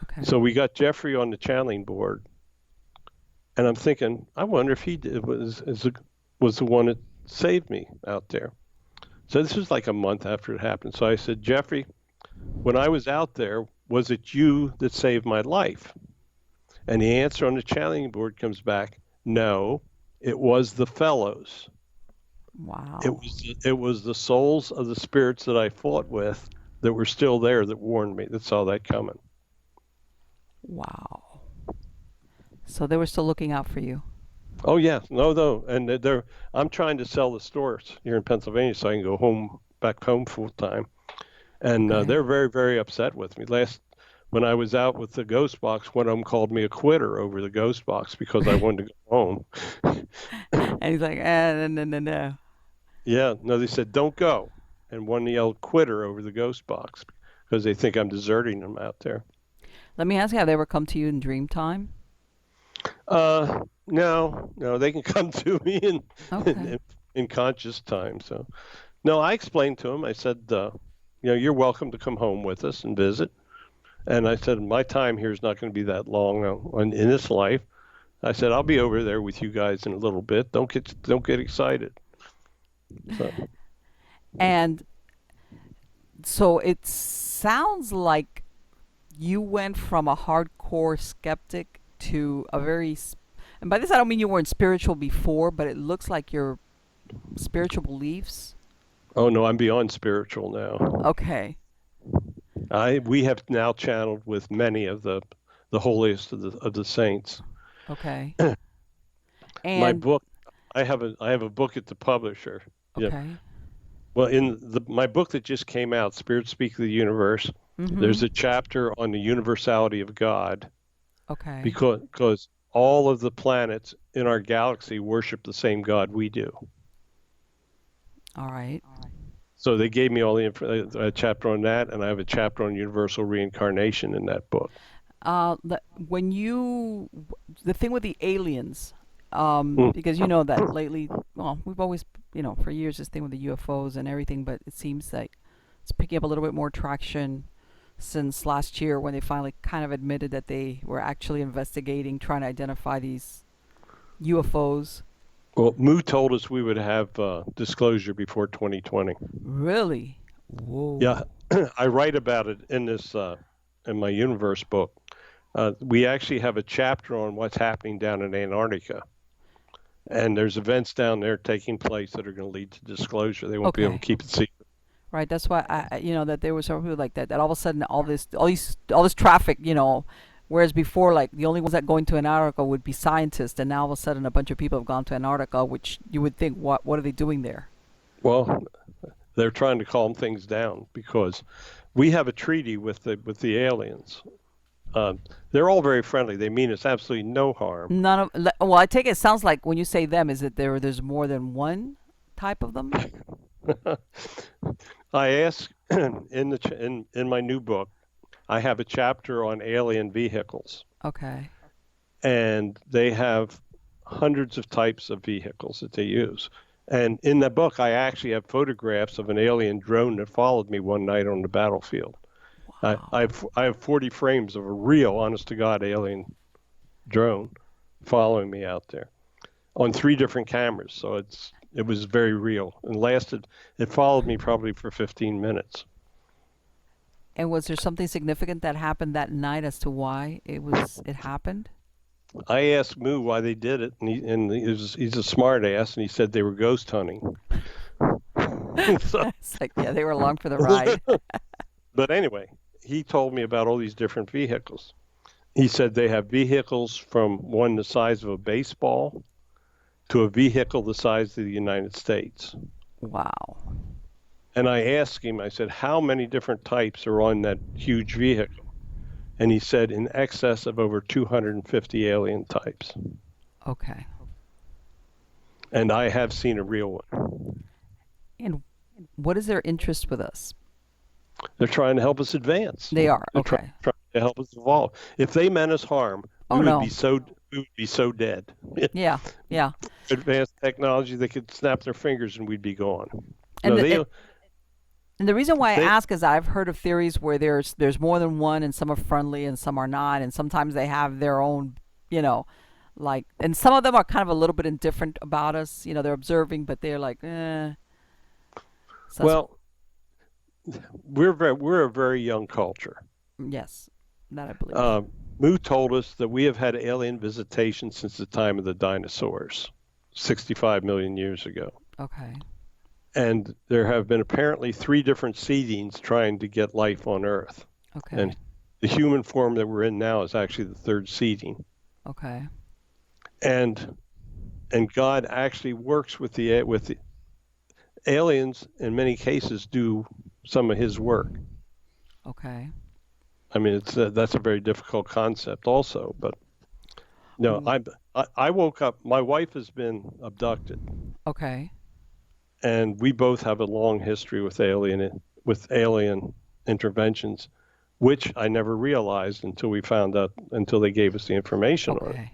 Okay. So we got Jeffrey on the channeling board, and I'm thinking, I wonder if was the one that saved me out there. So this was like a month after it happened. So I said, Jeffrey, when I was out there, was it you that saved my life? And the answer on the channeling board comes back, no, it was the fellows. Wow. It was the souls of the spirits that I fought with that were still there that warned me, that saw that coming. Wow. So they were still looking out for you. Oh yeah, no, and I'm trying to sell the stores here in Pennsylvania so I can go back home full time, and Okay. they're very, very upset with me. When I was out with the ghost box, one of them called me a quitter over the ghost box because I wanted to go home. And he's like, no, no, no, no. Yeah, no, they said don't go, and one yelled quitter over the ghost box because they think I'm deserting them out there. Let me ask you, have they ever come to you in dream time? No, they can come to me Okay. in conscious time. So, no, I explained to them. I said, you're welcome to come home with us and visit. And I said, my time here is not going to be that long in this life. I said, I'll be over there with you guys in a little bit. Don't get excited. So, And so it sounds like you went from a hardcore skeptic to a and by this I don't mean you weren't spiritual before, but it looks like your spiritual beliefs. oh no, I'm beyond spiritual now. Okay. We have now channeled with many of the holiest of the saints. Okay. My And book, I have a book at the publisher. Yeah. okay. Well, in my book that just came out, Spirits Speak of the Universe, there's Mhm. a chapter on the universality of God Okay. because all of the planets in our galaxy worship the same God we do. All right. So they gave me all a chapter on that, and I have a chapter on universal reincarnation in that book. When you the thing with the aliens, Mm. because you know that lately, well, we've always, for years this thing with the UFOs and everything, but it seems like it's picking up a little bit more traction since last year when they finally kind of admitted that they were actually investigating, trying to identify these UFOs. Well, Moo told us we would have disclosure before 2020. Really? Yeah, Whoa. I write about it in this in my universe book. We actually have a chapter on what's happening down in Antarctica, and there's events down there taking place that are going to lead to disclosure. They won't be able to Okay. keep it secret. Right. That's why that there was some people like that. That all of a sudden, all this traffic, whereas before, like the only ones that go into Antarctica would be scientists, and now all of a sudden, a bunch of people have gone to Antarctica, which you would think, what are they doing there? Well, they're trying to calm things down because we have a treaty with the aliens. Uh, they're all very friendly. They mean us absolutely no harm. Well, I take it sounds like when you say them, is it there's more than one type of them? I ask in my new book, I have a chapter on alien vehicles. Okay. and they have hundreds of types of vehicles that they use. And in the book, I actually have photographs of an alien drone that followed me one night on the battlefield. Wow. I have 40 frames of a real, honest to God, alien drone following me out there on 3 different cameras. So it was very real and lasted. It followed me probably for 15 minutes. And was there something significant that happened that night as to why it happened? I asked Moo why they did it, and he's a smart ass, and he said they were ghost hunting. So, It's like, yeah, they were along for the ride. but anyway, he told me about all these different vehicles. He said they have vehicles from one the size of a baseball to a vehicle the size of the United States. Wow. And I asked him, I said, how many different types are on that huge vehicle? And he said in excess of over 250 alien types. Okay. And I have seen a real one. And what is their interest with us? They're trying to help us advance. They are. They're Okay. trying to help us evolve. If they meant us harm, Oh no. we would be so dead. Yeah. Yeah. Advanced technology, they could snap their fingers and we'd be gone. And No, and the reason why I they ask is I've heard of theories where there's more than one, and some are friendly and some are not, and sometimes they have their own, like, and some of them are kind of a little bit indifferent about us. They're observing, but they're like, eh. well, we're a very young culture. Yes, that I believe. Moo told us that we have had alien visitation since the time of the dinosaurs, 65 million years ago. Okay. And there have been apparently 3 different seedings trying to get life on Earth. Okay. And the human form that we're in now is actually the 3rd seeding. Okay. And God actually works with the aliens. In many cases, do some of His work. Okay. I mean, that's a very difficult concept, also. But no, I woke up. My wife has been abducted. Okay. And we both have a long history with alien interventions, which I never realized until they gave us the information on it.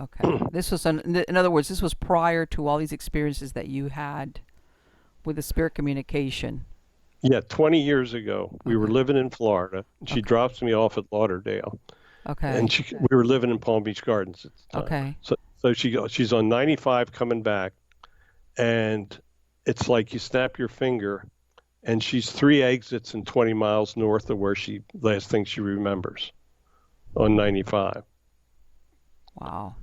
Okay. This was in other words, this was prior to all these experiences that you had with the spirit communication. Yeah, 20 years ago, we were living in Florida. She drops me off at Lauderdale. Okay. And we were living in Palm Beach Gardens at the time. Okay. So she's on 95 coming back, and it's like you snap your finger, and she's 3 exits and 20 miles north of where last thing she remembers on 95. Wow.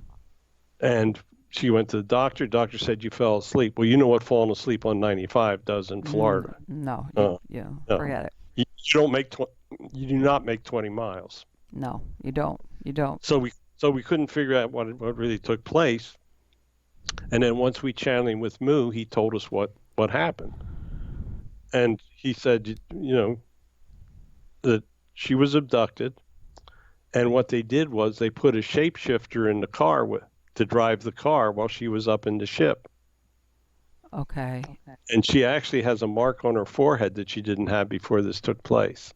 And she went to the doctor. Doctor said you fell asleep. Well, you know what falling asleep on 95 does in Florida. No. No. Forget it. You do not make 20 miles. No, you don't. You don't. So we couldn't figure out what really took place. And then once we channeling with Moo, he told us what happened. And he said, that she was abducted. And what they did was they put a shapeshifter in the car to drive the car while she was up in the ship. Okay. And she actually has a mark on her forehead that she didn't have before this took place.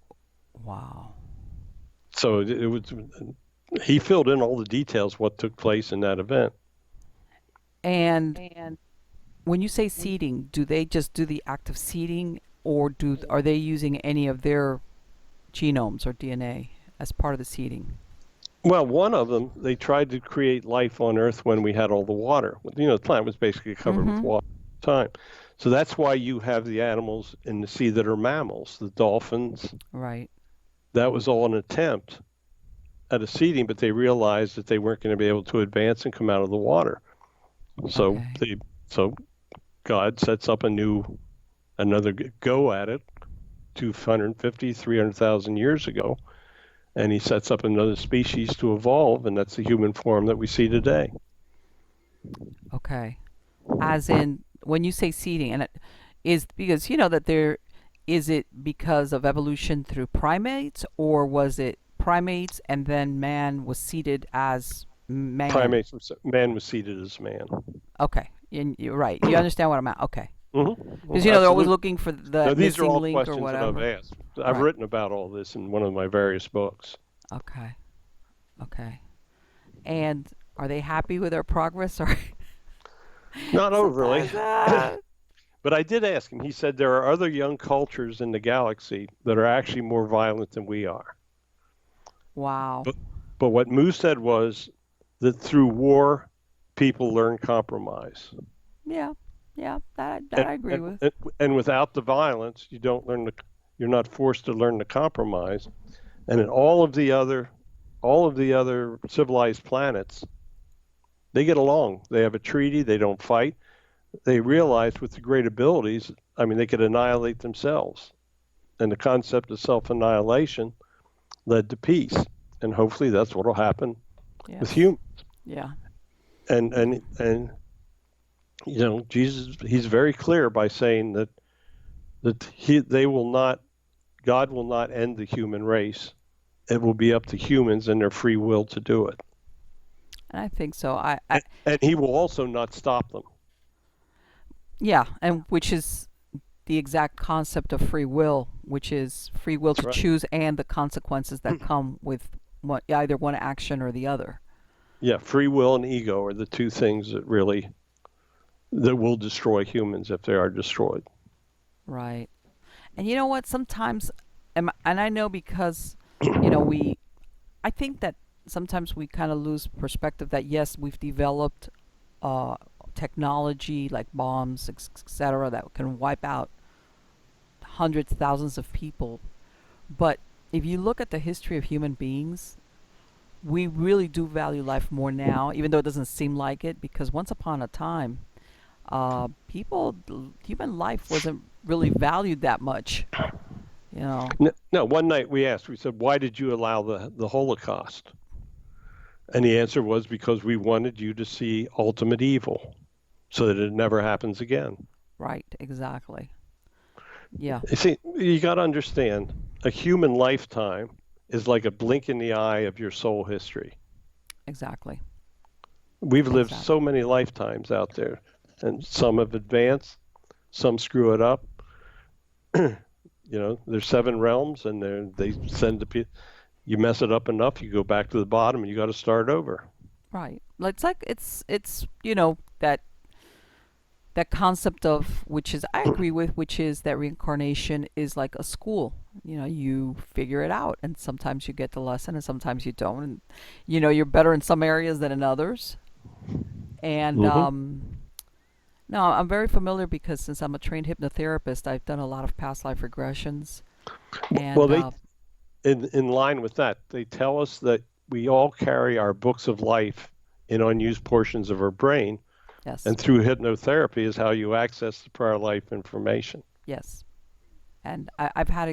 Wow. So he filled in all the details what took place in that event. And when you say seeding, do they just do the act of seeding, or are they using any of their genomes or DNA as part of the seeding? Well, one of them, they tried to create life on Earth when we had all the water. The planet was basically covered with water at the time. So that's why you have the animals in the sea that are mammals, the dolphins. Right. That was all an attempt at a seeding, but they realized that they weren't going to be able to advance and come out of the water. So so God sets up another go at it 250, 300,000 years ago. And he sets up another species to evolve, and that's the human form that we see today. Okay. As in, when you say seeding, and it is because is it because of evolution through primates, or was it primates and then man was seeded as man? Man was seeded as man. Okay. And you're right. You understand what I'm at. Okay. Mm-hmm. Because they're always looking for the these are missing all link or questions whatever. that I've asked. I've written about all this in one of my various books. Okay. And are they happy with their progress? Or Not overly. sometimes, But I did ask him. He said there are other young cultures in the galaxy that are actually more violent than we are. wow. But but what Moose said was that through war, people learn compromise. Yeah, yeah, that And I agree with. and without the violence, you don't learn the you're not forced to learn the compromise. And in all of the other civilized planets, they get along. They have a treaty, they don't fight. They realize with the great abilities, I mean, they could annihilate themselves. And the concept of self annihilation led to peace. And hopefully that's what will happen with Yes. humans. Yeah. And Jesus, he's very clear by saying that they will not, God will not end the human race. It will be up to humans and their free will to do it. And I think so. And he will also not stop them. Yeah, and which is the exact concept of free will, which is free will That's to right. choose and the consequences that come with either one action or the other. Yeah, free will and ego are the two things that will destroy humans if they are destroyed. Right. And you know what? Sometimes, and I know because, we, I think that sometimes we kind of lose perspective that yes, we've developed uh, technology like bombs, etc., that can wipe out hundreds, thousands of people. But if you look at the history of human beings, we really do value life more now, even though it doesn't seem like it, because once upon a time, human life wasn't really valued that much. You know, No, no, one night we said, why did you allow the Holocaust? And the answer was because we wanted you to see ultimate evil so that it never happens again. right? Exactly. Yeah, You see, you got to understand a human lifetime is like a blink in the eye of your soul history. exactly, We've lived so exactly. many lifetimes out there, and some have advanced, some screw it up. There's seven realms, and they send the people. You mess it up enough, you go back to the bottom, and you got to start over. Right. It's like it's that concept of, which is I agree with, which is that reincarnation is like a school. You figure it out, and sometimes you get the lesson, and sometimes you don't. And you're better in some areas than in others. And Hmm. no, I'm very familiar because since I'm a trained hypnotherapist, I've done a lot of past life regressions. Well, And in line with that, they tell us that we all carry our books of life in unused portions of our brain, yes, and through hypnotherapy is how you access the prior life information. yes. And I've had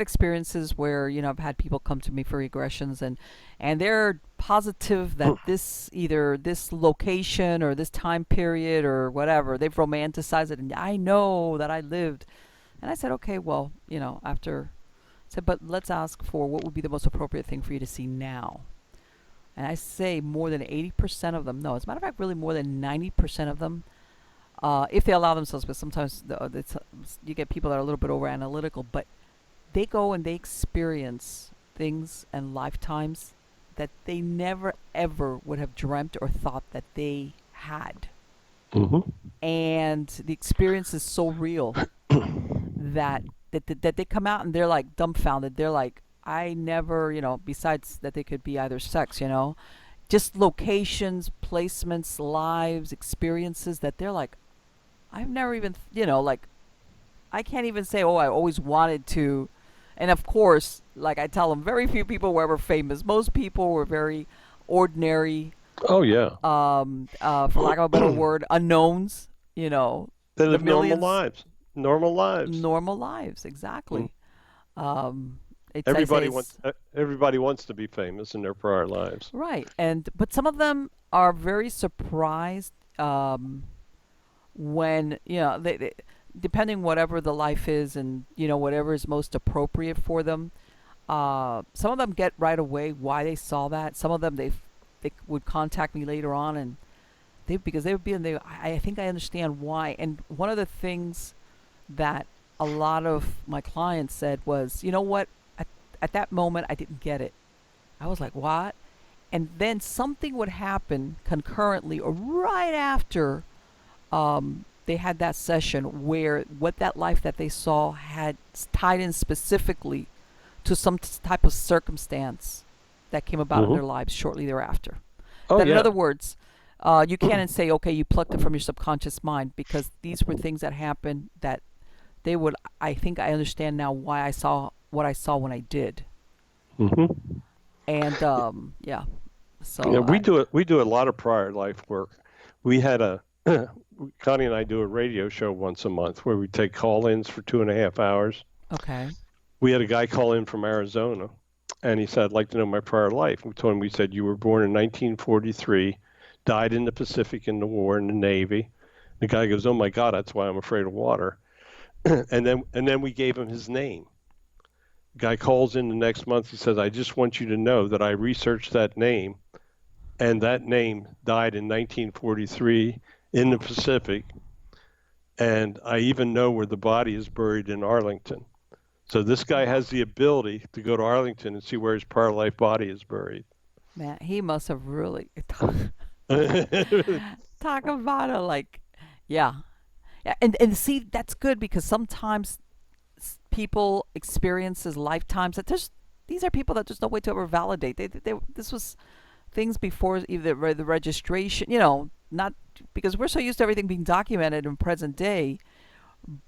experiences where I've had people come to me for regressions, and they're positive that either this location or this time period or whatever, they've romanticized it, and I know that I lived. And I said, okay, well, after I said, but let's ask for what would be the most appropriate thing for you to see now. And I say more than 80% of them, no, as a matter of fact, really more than 90% of them, if they allow themselves, because sometimes you get people that are a little bit over analytical, but they go and they experience things and lifetimes that they never ever would have dreamt or thought that they had. Hmm. And the experience is so real that that they come out and they're like dumbfounded. They're like, I never, besides that they could be either sex, just locations, placements, lives, experiences that they're like, I've never even, like, I can't even say, oh, I always wanted to. And of course, like I tell them, very few people were ever famous. Most people were very ordinary, Oh yeah, for lack of a better word, unknowns, they the live normal millions, lives. Normal lives. normal lives, Mm. exactly. Um, I say Everybody it's wants everybody wants to be famous in their prior lives. right. But some of them are very surprised, when, depending whatever the life is and, whatever is most appropriate for them. Some of them get right away why they saw that. Some of them they would contact me later on, and because they would be, and I think I understand why. And one of the things that a lot of my clients said was, you know what, at that moment I didn't get it. I was like, what? and then something would happen concurrently or right after they had that session where what that life that they saw had tied in specifically to some type of circumstance that came about in Hmm. their lives shortly thereafter. Oh That, in yeah. other words, you can't say, okay, you plucked it from your subconscious mind, because these were things that happened that they would. I think I understand now why I saw what I saw when I did, Hmm. and yeah. Yeah, So we do it. We do a lot of prior life work. We had a Connie and I do a radio show once a month where we take call-ins for 2.5 hours. okay, We had a guy call in from Arizona, and he said, "I'd like to know my prior life." We told him, we said, "You were born in 1943, died in the Pacific in the war in the Navy." The guy goes, "Oh my God, that's why I'm afraid of water." And then we gave him his name. Guy calls in the next month. He says, "I just want you to know that I researched that name, and that name died in 1943 in the Pacific, and I even know where the body is buried in Arlington." So this guy wow, has the ability to go to Arlington and see where his prior life body is buried. man, he must have really Yeah, talk about it like, yeah, yeah, and see that's good because sometimes people experiences lifetimes that there's these are people that there's no way to ever validate. They this was things before either the registration, not because we're so used to everything being documented in present day,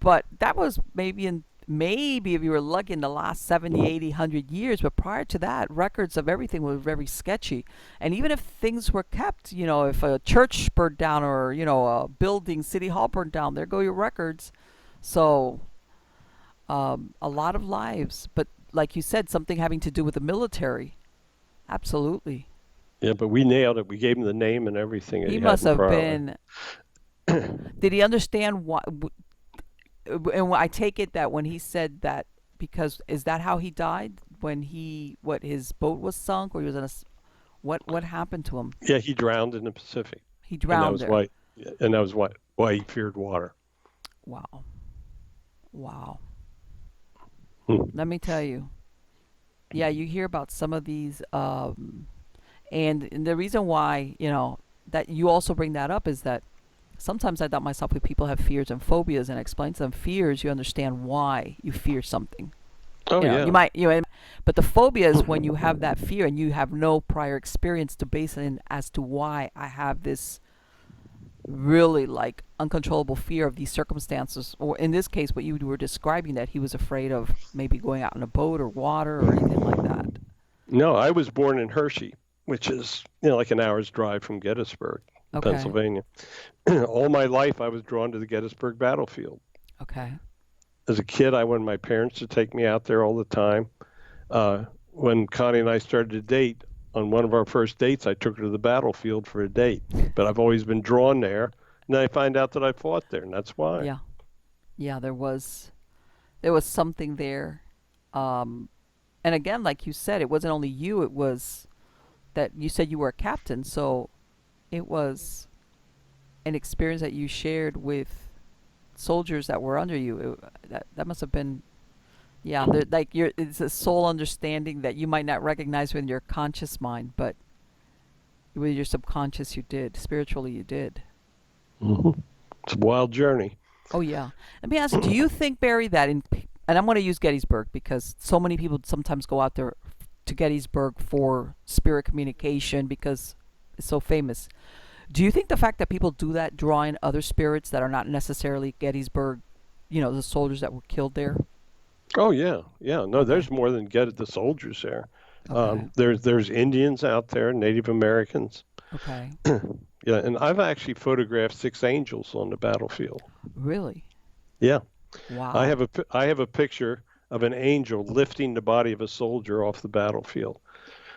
but that was maybe if you were lucky in the last 70, 80, 100 years, but prior to that records of everything were very sketchy. And even if things were kept, if a church burned down or a building, city hall burned down, there go your records. So a lot of lives, but like you said, something having to do with the military. Absolutely. but we nailed it. We gave him the name and everything that He he had must in have prior been. life. Did he understand what? And I take it that when he said that, because is that how he died? When what his boat was sunk, or he was in what happened to him? Yeah, he drowned in the Pacific, He and that drowned was there. why he feared water. Wow, wow. Hmm. Let me tell you. Yeah, you hear about some of these, and the reason why that you also bring that up is that sometimes I doubt myself when people have fears and phobias, and I explain to them fears. You understand why you fear something. Oh You yeah. might but the phobia is when you have that fear and you have no prior experience to base it in as to why I have this really like uncontrollable fear of these circumstances, or in this case what you were describing, that he was afraid of maybe going out in a boat or water or anything like that. No, I was born in Hershey, which is like an hour's drive from Gettysburg, Okay. Pennsylvania. All my life, I was drawn to the Gettysburg battlefield. Okay. As a kid, I wanted my parents to take me out there all the time. When Connie and I started to date, on one of our first dates, I took her to the battlefield for a date. But I've always been drawn there. And then I find out that I fought there, and that's why. Yeah. Yeah, there was something there. um and again, like you said, it wasn't only you, it was that you said you were a captain, so it was an experience that you shared with soldiers that were under you. That must have been, yeah. Like it's a soul understanding that you might not recognize with your conscious mind, but with your subconscious, you did. Spiritually, you did. Hmm. It's a wild journey. Oh yeah. Let me ask you: do you think, Barry, that and I'm going to use Gettysburg because so many people sometimes go out there to Gettysburg for spirit communication because it's so famous. Do you think the fact that people do that draw in other spirits that are not necessarily Gettysburg, the soldiers that were killed there? Oh yeah, yeah. No, Okay. there's more than get the soldiers there. Okay. There's Indians out there, Native Americans. Okay. Yeah, and I've actually photographed 6 angels on the battlefield. Really? Yeah, Wow. I have a picture of an angel lifting the body of a soldier off the battlefield,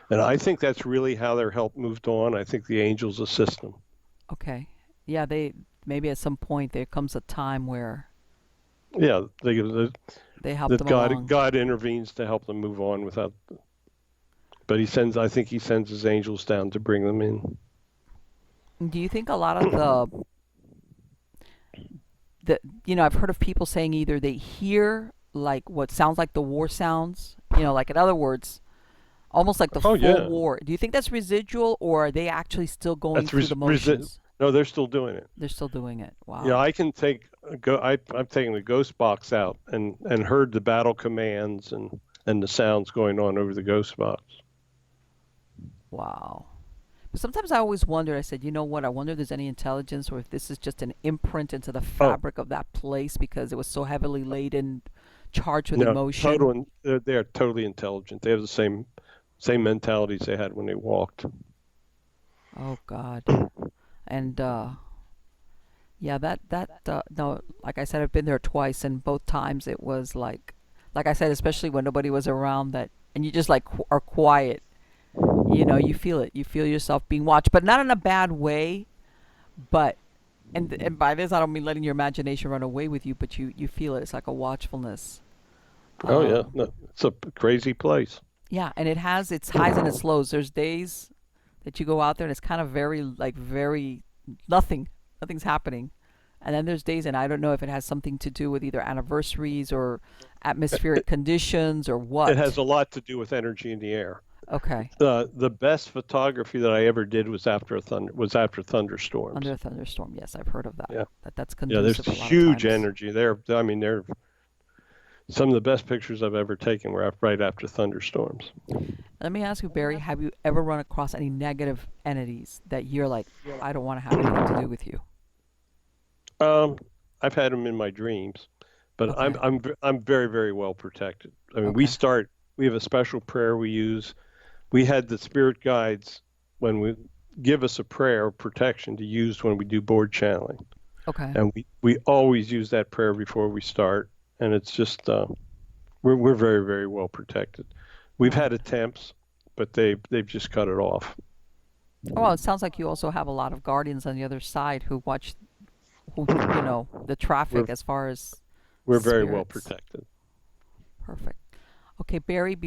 and I think that's really how their help moved on. I think the angels assist them. Okay. Yeah, they maybe at some point there comes a time where Yeah, they help that them along. God intervenes to help them move on without. But I think he sends his angels down to bring them in. Do you think a lot of the I've heard of people saying either they hear like what sounds like the war sounds, like in other words, Almost like the Oh full yeah, war. Do you think that's residual, or are they actually still going that's through the motions? no, they're still doing it. They're still doing it. Yeah, Wow. I can take I've taken the ghost box out and heard the battle commands and the sounds going on over the ghost box. Wow. But sometimes I always wonder, I said, you know what? I wonder if there's any intelligence or if this is just an imprint into the Oh fabric of that place because it was so heavily laden, charged with no, emotion. they're totally intelligent. They have the same mentalities they had when they walked. Oh God. And yeah, that no, like I said, I've been there twice, and both times it was like I said, especially when nobody was around, that, and you just like are quiet. You know, you feel it. You feel yourself being watched, but not in a bad way. But and by this, I don't mean letting your imagination run away with you, but you feel it. It's like a watchfulness. Oh yeah, Um, no, it's a crazy place. yeah, and it has its highs and its lows. There's days that you go out there and it's kind of very nothing, nothing's happening. And then there's days, and I don't know if it has something to do with either anniversaries or atmospheric conditions or It has what. a lot to do with energy in the air. Okay, The best photography that I ever did was after thunderstorms. under a thunderstorm. Yes, I've heard of that. Yeah, That's yeah. There's conducive a lot of huge times. energy there. I mean, they're some of the best pictures I've ever taken were right after thunderstorms. Let me ask you, Barry, have you ever run across any negative entities that you're like, I don't want to have anything to do with you? Um, I've had them in my dreams, but Okay, I'm very very well protected. I mean, okay, we have a special prayer we use. We had the spirit guides when we give us a prayer of protection to use when we do board channeling, okay. and we always use that prayer before we start, and it's just we're very very well protected. We've Right. had attempts, but they've just cut it off. Oh, well, it sounds like you also have a lot of guardians on the other side who watch, the We're traffic as far as we're very well spirits. protected. Perfect. Okay, Barry,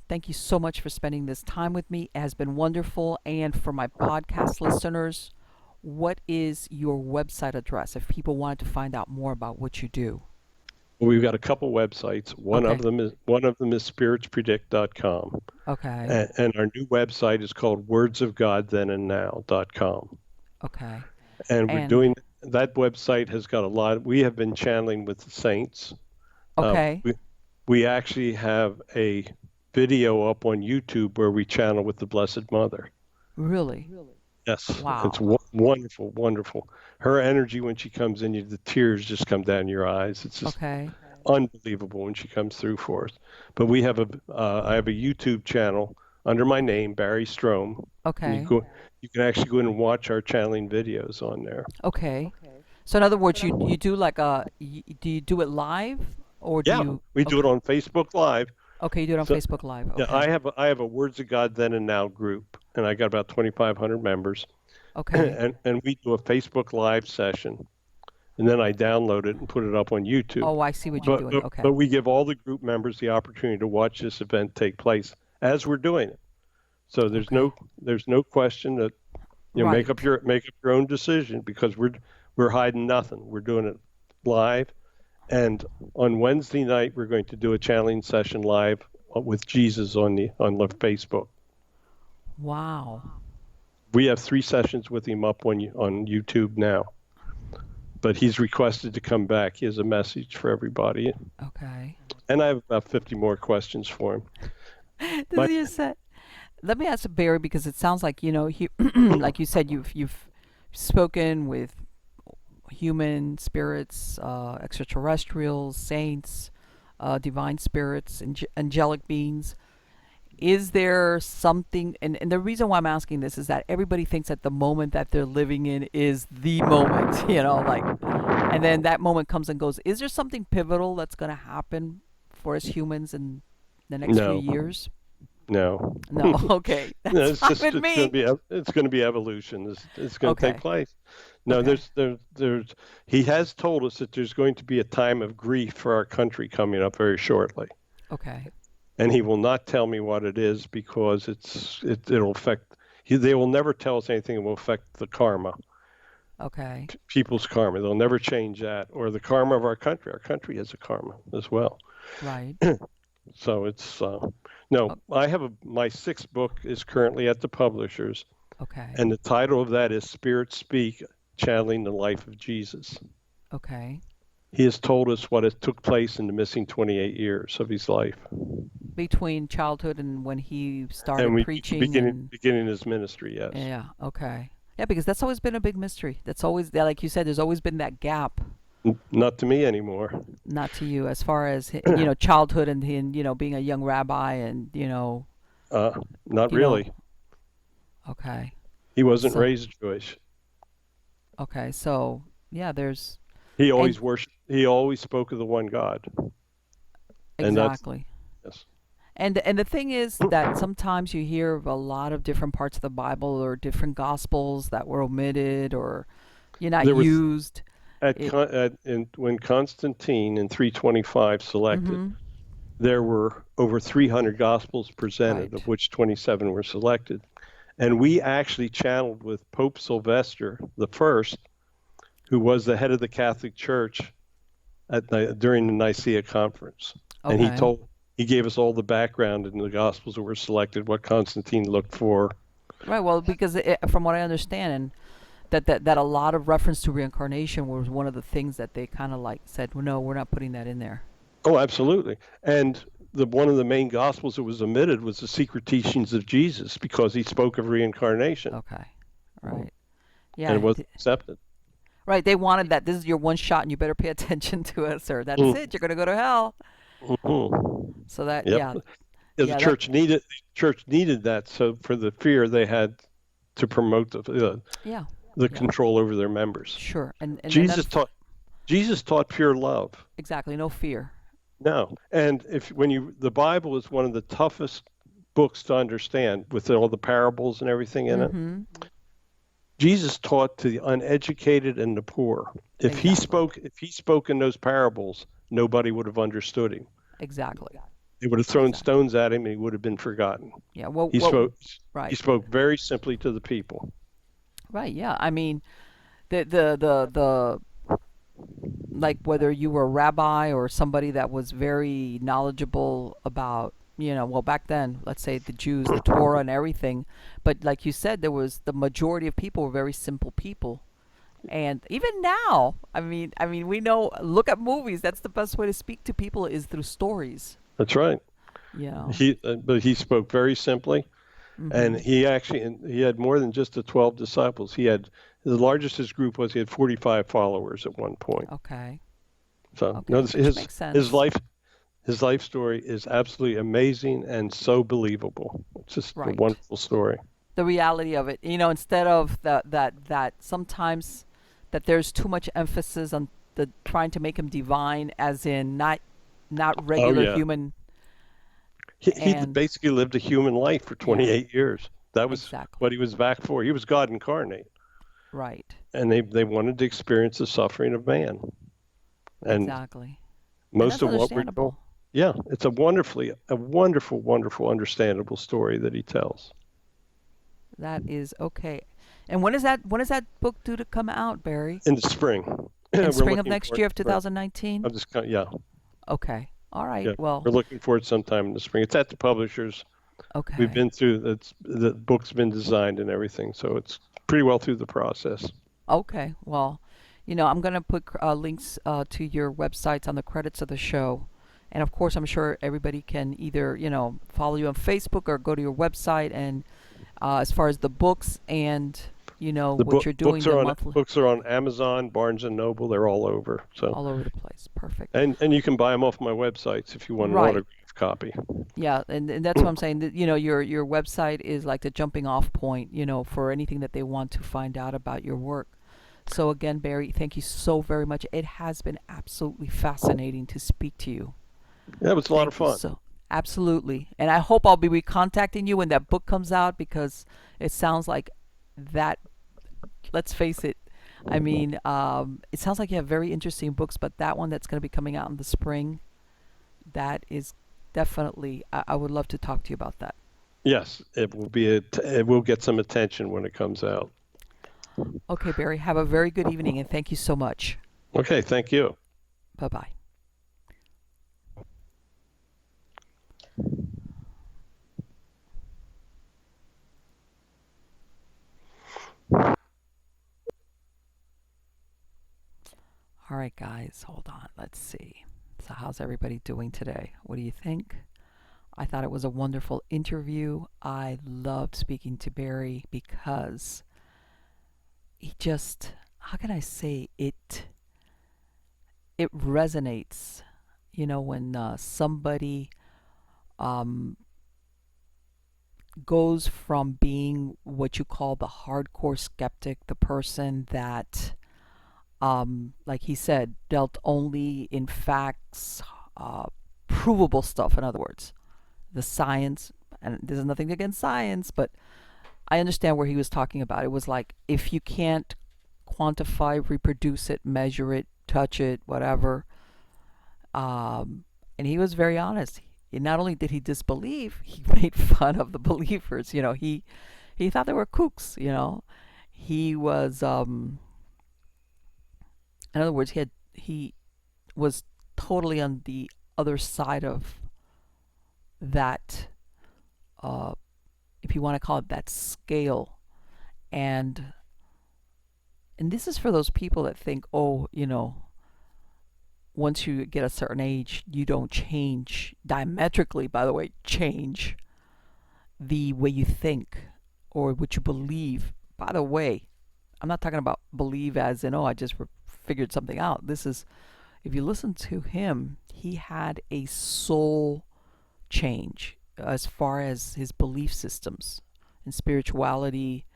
thank you so much for spending this time with me. It has been wonderful. And for my podcast listeners, what is your website address if people wanted to find out more about what you do? We've got a couple websites. Okay. One of them is spiritspredict.com, Okay. and our new website is called wordsofgodthenandnow.com. Okay. And we're And doing that website has got a lot. We have been channeling with the saints. Uh, okay. we we actually have a video up on YouTube where we channel with the Blessed Mother. Really? Yes, it's Wow. wonderful, wonderful. Her energy when she comes in, the tears just come down your eyes. It's just Okay. unbelievable when she comes through for us. But I have a YouTube channel under my name, Barry Strohm, and Okay. you can actually go in and watch our channeling videos on there. Okay. So in other words, you do like do you do it live or do Yeah, you we do it okay. on Facebook Live. Okay, you do it on So Facebook Live. yeah, Okay. I have a Words of God Then and Now group, and I got about 2,500 members, Okay. and we do a Facebook Live session, and then I download it and put it up on YouTube. Oh, I see what you're doing. But Okay. we give all the group members the opportunity to watch this event take place as we're doing it. So Okay. there's no question that Right. make up your own decision because we're hiding nothing. We're doing it live, and on Wednesday night we're going to do a channeling session live with Jesus on the Facebook. Wow. We have 3 sessions with him up on YouTube now, but he's requested to come back. He has a message for everybody, Okay. and I have about 50 more questions for him. This My is your set. Let me ask Barry because it sounds like like you said, you've spoken with human spirits, extraterrestrials, saints, divine spirits, angelic beings. Is there something, and the reason why I'm asking this is that everybody thinks that the moment that they're living in is the moment, like, and then that moment comes and goes. Is there something pivotal that's going to happen for us humans in the next few no, years? no. No. Okay. No, That's fine with me. it's going to be evolution. It's going to take Okay. place. No, Okay. there's he has told us that there's going to be a time of grief for our country coming up very shortly, Okay. and he will not tell me what it is because it'll affect. They will never tell us anything that will affect the karma, Okay. people's karma. They'll never change that or the karma of our country. Our country has a karma as well. Right. So it's no. O- I have my sixth book is currently at the publishers, Okay. and the title of that is Spirit Speak: Channeling the Life of Jesus. Okay. He has told us what has took place in the missing 28 years of his life, Between childhood and when he and started we preaching and beginning his ministry. Yes, yeah, okay. Yeah, because that's always been a big mystery. That's always, yeah, like you said, there's always been that gap. Not to me anymore. Not to you, as far as childhood and being a young rabbi and Not you know. really. Okay, He wasn't so raised Jewish. okay, so yeah, there's He and always worshiped. He always spoke of the one God, and that's exactly. yes. And the thing is that sometimes you hear of a lot of different parts of the Bible or different gospels that were omitted or you're not There was used. It. when Constantine in 325 selected, Mhm. there were over 300 gospels presented, Right. of which 27 were selected. And we actually channeled with Pope Sylvester the First, who was the head of the Catholic Church during the Nicaea conference, and Okay. he gave us all the background in the gospels that were selected, what Constantine looked for. Right. Well, because from what I understand, and that a lot of reference to reincarnation was one of the things that they kind of like said, well, no, we're not putting that in there. Oh, absolutely. And one of the main gospels that was omitted was the secret teachings of Jesus because he spoke of reincarnation, Okay. Right. and it Yeah. wasn't accepted. Right. They wanted that. This is your one shot, and you better pay attention to us, or that's Mm, it. You're gonna go to hell. mhm. So that, Yep. yeah, Yeah, yeah, that, the church needed that, so for the fear they had to promote yeah, the yeah, control over their members. sure. And Jesus taught Jesus taught pure love. exactly, no fear. No, and if when you the Bible is one of the toughest books to understand with all the parables and everything in it. Mm-hmm. Jesus taught to the uneducated and the poor. Exactly. If he spoke in those parables, nobody would have understood him. Exactly. They would have thrown Exactly. stones at him and he would have been forgotten. Yeah. Well. He What? spoke he Right. spoke very simply to the people. Right. Yeah. I mean, the like whether you were a rabbi or somebody that was very knowledgeable about well, back then, let's say the Jews, the Torah and everything, but like you said, there was the majority of people were very simple people. And even now, I mean, we know. Look at movies. That's the best way to speak to people is through stories. That's right. You know. But he spoke very simply, and Mhm. he had more than just the 12 disciples. He had the largest his group was. He had 45 followers at one point. Okay. So no, Okay. Which makes sense. his life story is absolutely amazing and so believable. It's just a Right. wonderful story. The reality of it. Instead of that sometimes that there's too much emphasis on the trying to make him divine, as in not Oh regular yeah, human. he And basically lived a human life for yeah, 28 years. That was exactly. what he was back for. He was God incarnate, Right. and they wanted to experience the suffering of man. And Exactly. And most that's of what we're told, understandable. yeah, it's a wonderful, understandable story that he tells That is okay. And when is that book due to come out, Barry? in the spring. In We're spring of looking next for it. year of 2019? I'm just yeah, Okay. All right. yeah. Well, We're looking for it sometime in the spring. It's at the publishers. We've okay. been through the book's been designed and everything, so it's pretty well through the process. Okay. Well, I'm going to put links to your websites on the credits of the show. And of course, I'm sure everybody can either, follow you on Facebook or go to your website. And as far as the books and, what you're doing, the monthly, books are on Amazon, Barnes and Noble. They're all over. So all over the place. Perfect. and you can buy them off my websites if you want an Right. autographed copy. Yeah, and that's what I'm saying. That, your website is like the jumping off point, for anything that they want to find out about your work. So again, Barry, thank you so very much. It has been absolutely fascinating to speak to you. Yeah, it was a lot of Thank you fun. so absolutely. And I hope I'll be recontacting you when that book comes out because it sounds like that. Let's face it. I mean, it sounds like you have very interesting books, but that one that's going to be coming out in the spring, that is definitely. I would love to talk to you about that. Yes, it will get some attention when it comes out. Okay, Barry. Have a very good evening, and thank you so much. Okay, thank you. Bye bye. right, guys, hold on. Let's see. So, how's everybody doing today? What do you think? I thought it was a wonderful interview. I loved speaking to Barry because he just, how can I say it? It resonates. When somebody um, goes from being what you call the hardcore skeptic, the person that, like he said, dealt only in facts, provable stuff, in other words, the science. And there's nothing against science, but I understand where he was talking about. It was like, if you can't quantify, reproduce it, measure it, touch it, whatever. And he was very honest. Not only did he disbelieve, he made fun of the believers. He thought they were kooks. He was, in other words, he was totally on the other side of that, uh, if you want to call it that scale. And this is for those people that think, oh, once you get a certain age, you don't change diametrically, by the way, change the way you think or what you believe. By the way, I'm not talking about believe as in, oh, I just figured something out. This is, if you listen to him, he had a soul change as far as his belief systems and spirituality,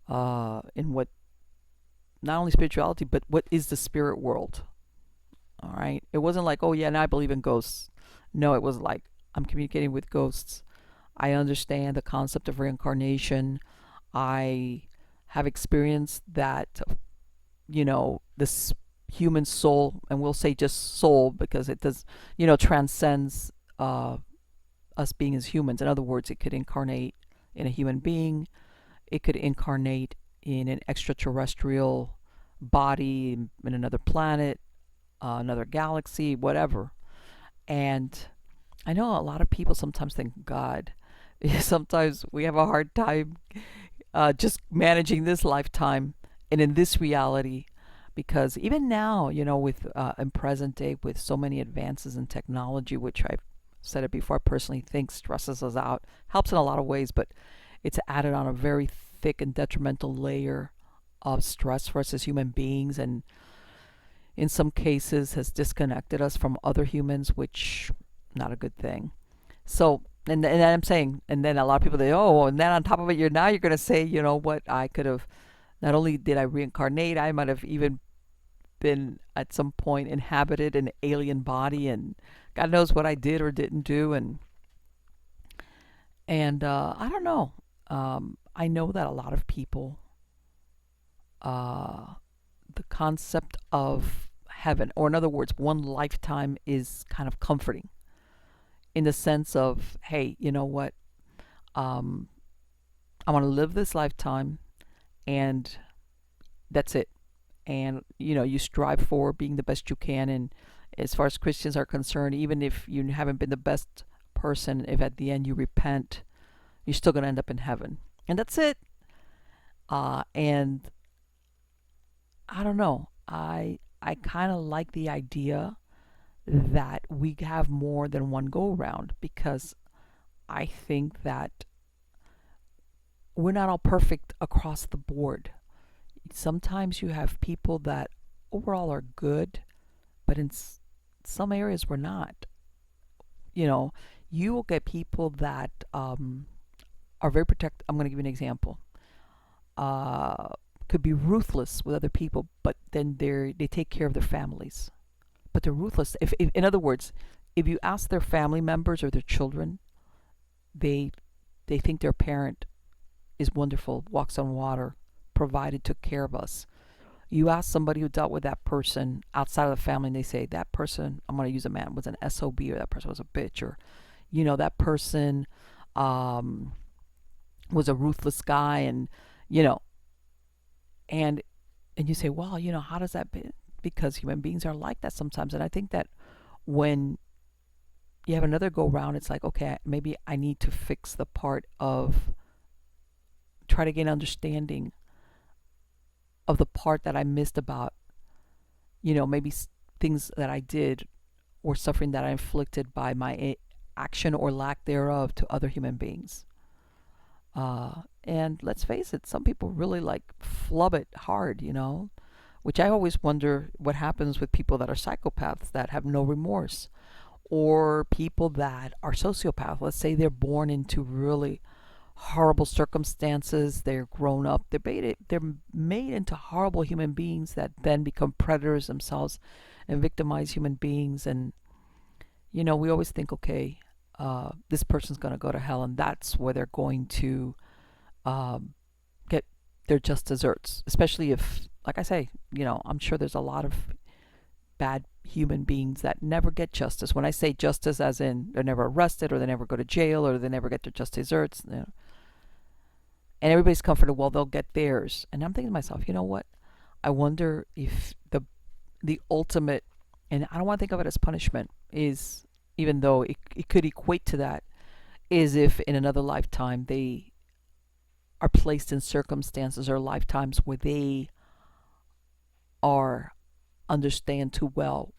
in what, not only spirituality, but what is the spirit world. All right. It wasn't like, oh, yeah, now I believe in ghosts. No, it was like, I'm communicating with ghosts. I understand the concept of reincarnation. I have experienced that, this human soul, and we'll say just soul because it does, transcends us being as humans. In other words, it could incarnate in a human being, it could incarnate in an extraterrestrial body, in another planet, another galaxy, whatever. And I know a lot of people sometimes think, God, sometimes we have a hard time just managing this lifetime and in this reality, because even now, with in present day, with so many advances in technology, which I've said it before, I personally think stresses us out, helps in a lot of ways, but it's added on a very thick and detrimental layer of stress for us as human beings, and in some cases has disconnected us from other humans, which not a good thing. So, and I'm saying, and then a lot of people say, oh, and then on top of it, you're going to say, what, I could have, not only did I reincarnate, I might have even been at some point inhabited an alien body, and God knows what I did or didn't do, and I don't know. I know that a lot of people, the concept of heaven, or in other words, one lifetime, is kind of comforting in the sense of, hey, you know what? I want to live this lifetime, and that's it. And you strive for being the best you can. And as far as Christians are concerned, even if you haven't been the best person, if at the end you repent, you're still going to end up in heaven, and that's it. And I don't know. I kind of like the idea that we have more than one go around, because I think that we're not all perfect across the board. Sometimes you have people that overall are good, but in some areas we're not. You will get people that are very protective. I'm going to give you an example. Could be ruthless with other people, but then they take care of their families. But they're ruthless. If in other words, if you ask their family members or their children, they think their parent is wonderful, walks on water, provided, took care of us. You ask somebody who dealt with that person outside of the family, and they say that person, I'm going to use a man, was an SOB, or that person was a bitch, or that person was a ruthless guy, and you know and you say, well, how does that be? Because human beings are like that sometimes. And I think that when you have another go round, it's like, okay, maybe I need to fix the part of try to gain understanding of the part that I missed about, maybe things that I did or suffering that I inflicted by my action or lack thereof to other human beings. And let's face it, some people really like flub it hard, which I always wonder what happens with people that are psychopaths that have no remorse, or people that are sociopaths. Let's say they're born into really horrible circumstances, they're grown up, they're made into horrible human beings that then become predators themselves and victimize human beings. And we always think, okay, this person's going to go to hell, and that's where they're going to um, get their just desserts. Especially if, like I say, I'm sure there's a lot of bad human beings that never get justice. When I say justice, as in they're never arrested, or they never go to jail, or they never get their just desserts. And everybody's comforted, well, they'll get theirs. And I'm thinking to myself, you know what? I wonder if the ultimate, and I don't want to think of it as punishment, is, even though it could equate to that, is if in another lifetime they are placed in circumstances or lifetimes where they are understand too well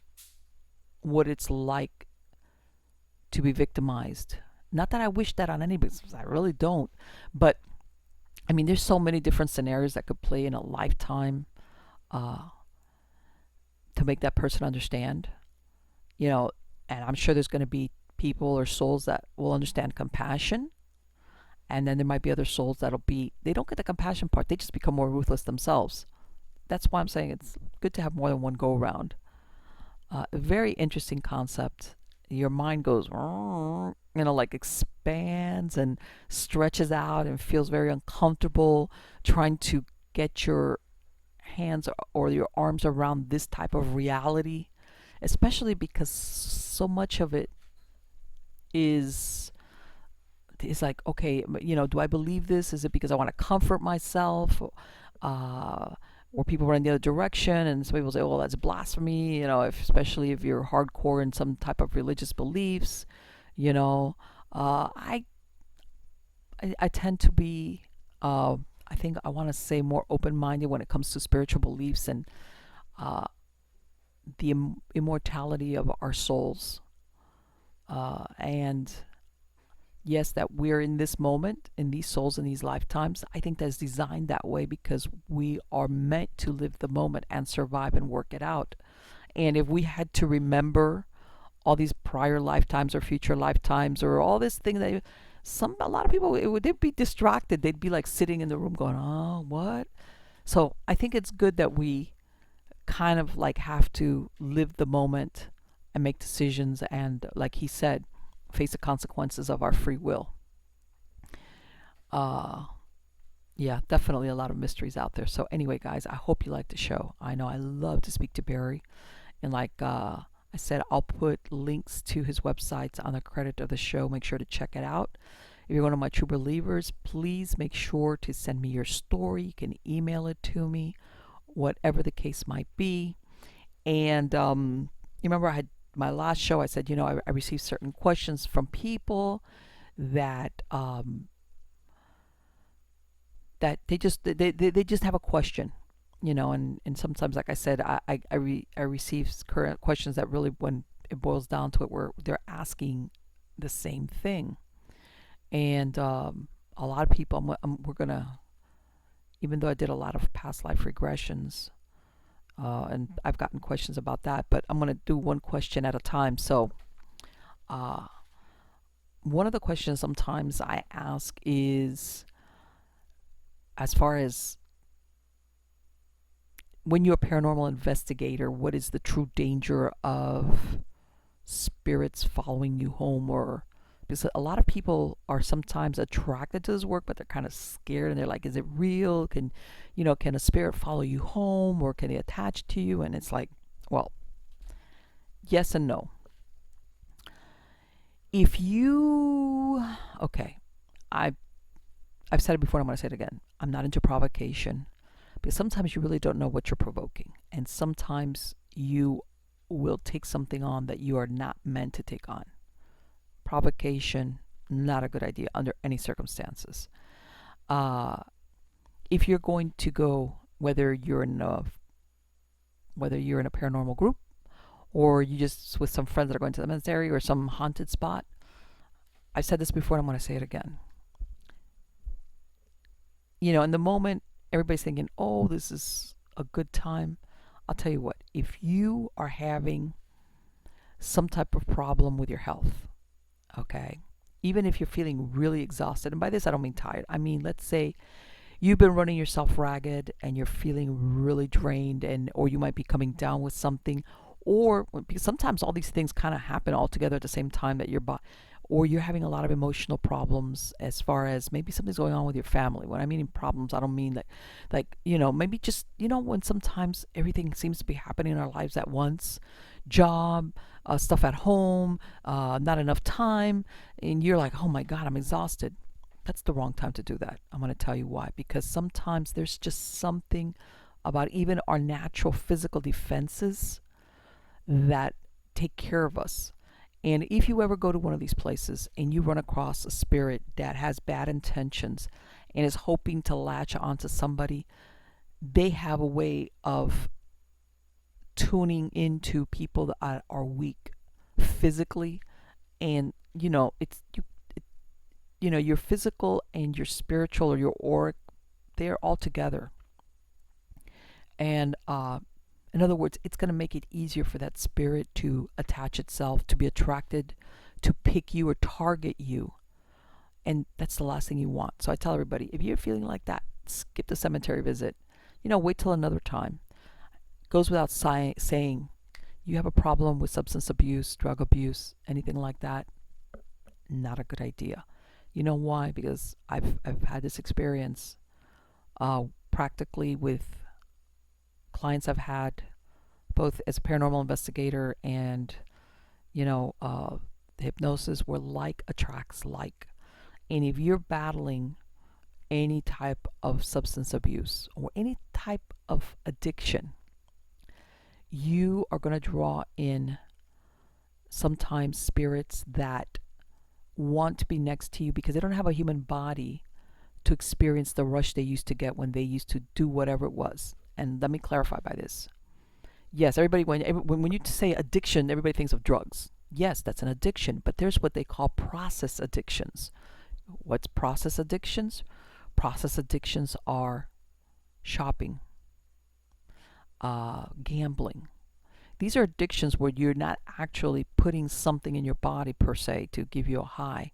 what it's like to be victimized. Not that I wish that on anybody, I really don't. But I mean, there's so many different scenarios that could play in a lifetime uh, to make that person understand. You know, and I'm sure there's going to be people or souls that will understand compassion, and then there might be other souls they don't get the compassion part. They just become more ruthless themselves. That's why I'm saying it's good to have more than one go around. A very interesting concept. Your mind goes, like expands and stretches out and feels very uncomfortable trying to get your hands or your arms around this type of reality, especially because so much of it is like, okay, do I believe this? Is it because I want to comfort myself? Uh, or people run the other direction, and some people say, "Oh, that's blasphemy." Especially if you're hardcore in some type of religious beliefs. You know, I tend to be, I think I want to say, more open-minded when it comes to spiritual beliefs and the immortality of our souls, and yes, that we're in this moment, in these souls, in these lifetimes. I think that's designed that way because we are meant to live the moment and survive and work it out. And if we had to remember all these prior lifetimes or future lifetimes or all this thing that a lot of people, they'd be distracted. They'd be like sitting in the room going, "Oh, what?" So I think it's good that we kind of like have to live the moment and make decisions, and like he said, face the consequences of our free will. Uh, yeah, definitely a lot of mysteries out there. So anyway, guys, I hope you liked the show. I know I love to speak to Barry, and like I said, I'll put links to his websites on the credit of the show. Make sure to check it out. If you're one of my true believers, please make sure to send me your story. You can email it to me, whatever the case might be. And you remember I had my last show, I said, I received certain questions from people that that they just have a question, and sometimes, like I said, I receive current questions that really, when it boils down to it, where they're asking the same thing. And a lot of people, we're gonna, even though I did a lot of past life regressions, and I've gotten questions about that, but I'm going to do one question at a time. So one of the questions sometimes I ask is, as far as when you're a paranormal investigator, what is the true danger of spirits following you home? Or because a lot of people are sometimes attracted to this work, but they're kind of scared, and they're like, is it real? Can a spirit follow you home, or can they attach to you? And it's like, well, yes and no. If you, okay, I've said it before, and I'm going to say it again. I'm not into provocation, because sometimes you really don't know what you're provoking, and sometimes you will take something on that you are not meant to take on. Provocation, not a good idea under any circumstances. If you're going to go, whether you're in a paranormal group, or you just with some friends that are going to the cemetery or some haunted spot. I've said this before and I'm going to say it again. In the moment, everybody's thinking, oh, this is a good time. I'll tell you what, if you are having some type of problem with your health, okay, even if you're feeling really exhausted, and by this I don't mean tired, I mean, let's say you've been running yourself ragged and you're feeling really drained, or you might be coming down with something, or because sometimes all these things kind of happen all together at the same time, that your body, or you're having a lot of emotional problems, as far as maybe something's going on with your family. When I mean problems, I don't mean maybe just, when sometimes everything seems to be happening in our lives at once, job, stuff at home, not enough time, and you're like, oh my God, I'm exhausted. That's the wrong time to do that. I'm going to tell you why. Because sometimes there's just something about even our natural physical defenses that take care of us. And if you ever go to one of these places and you run across a spirit that has bad intentions and is hoping to latch onto somebody, they have a way of tuning into people that are weak physically. And your physical and your spiritual, or your auric, they're all together. And in other words, it's going to make it easier for that spirit to attach itself, to be attracted, to pick you or target you. And that's the last thing you want. So I tell everybody, if you're feeling like that, skip the cemetery visit. Wait till another time. Goes without saying, you have a problem with substance abuse, drug abuse, anything like that, not a good idea. You know why? Because I've had this experience practically with clients I've had, both as a paranormal investigator and hypnosis, where like attracts like. And if you're battling any type of substance abuse or any type of addiction, you are going to draw in sometimes spirits that want to be next to you, because they don't have a human body to experience the rush they used to get when they used to do whatever it was. And let me clarify by this. Yes, everybody, when you say addiction, everybody thinks of drugs. Yes, that's an addiction, but there's what they call process addictions. What's process addictions? Process addictions are shopping, gambling. These are addictions where you're not actually putting something in your body per se to give you a high,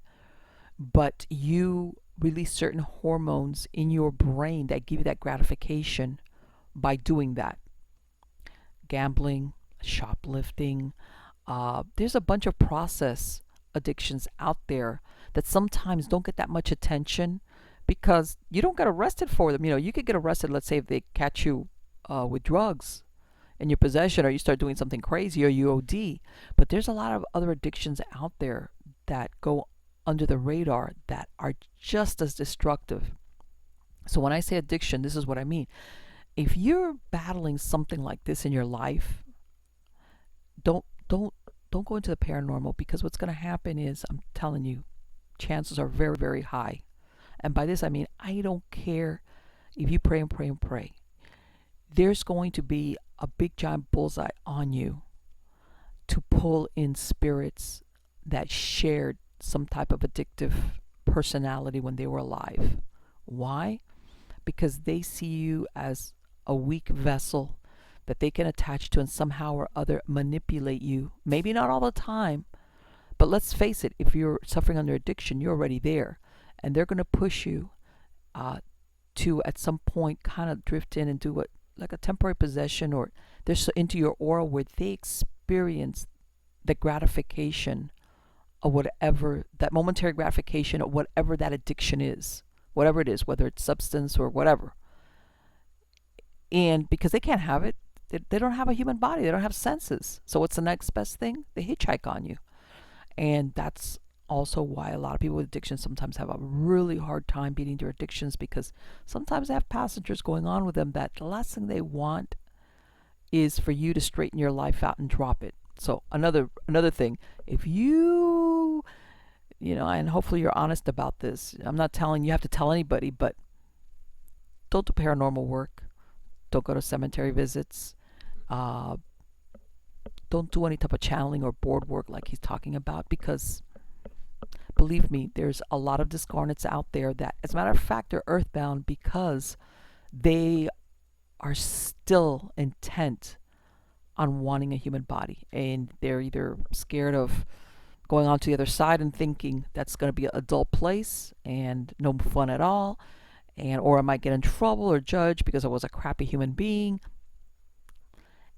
but you release certain hormones in your brain that give you that gratification by doing that. Gambling, shoplifting. There's a bunch of process addictions out there that sometimes don't get that much attention because you don't get arrested for them. You could get arrested, let's say, if they catch you with drugs in your possession, or you start doing something crazy, or you OD. But there's a lot of other addictions out there that go under the radar that are just as destructive. So when I say addiction, this is what I mean. If you're battling something like this in your life, don't go into the paranormal, because what's going to happen is, I'm telling you, chances are very, very high. And by this I mean, I don't care if you pray and pray and pray. There's going to be a big giant bullseye on you to pull in spirits that shared some type of addictive personality when they were alive. Why? Because they see you as a weak vessel that they can attach to and somehow or other manipulate you. Maybe not all the time, but let's face it, if you're suffering under addiction, you're already there. And they're going to push you to, at some point, kind of drift in and do what, like a temporary possession, or they're so into your aura where they experience the gratification of whatever, that momentary gratification of whatever that addiction is, whatever it is, whether it's substance or whatever. And because they can't have it, they don't have a human body, they don't have senses. So what's the next best thing? They hitchhike on you. And that's also why a lot of people with addiction sometimes have a really hard time beating their addictions, because sometimes they have passengers going on with them that the last thing they want is for you to straighten your life out and drop it. So another thing, if you and hopefully you're honest about this, I'm not telling you have to tell anybody, but don't do paranormal work, don't go to cemetery visits, don't do any type of channeling or board work like he's talking about, because believe me, there's a lot of discarnates out there that, as a matter of fact, are earthbound because they are still intent on wanting a human body, and they're either scared of going on to the other side and thinking that's going to be a dull place and no fun at all, and or I might get in trouble or judged because I was a crappy human being,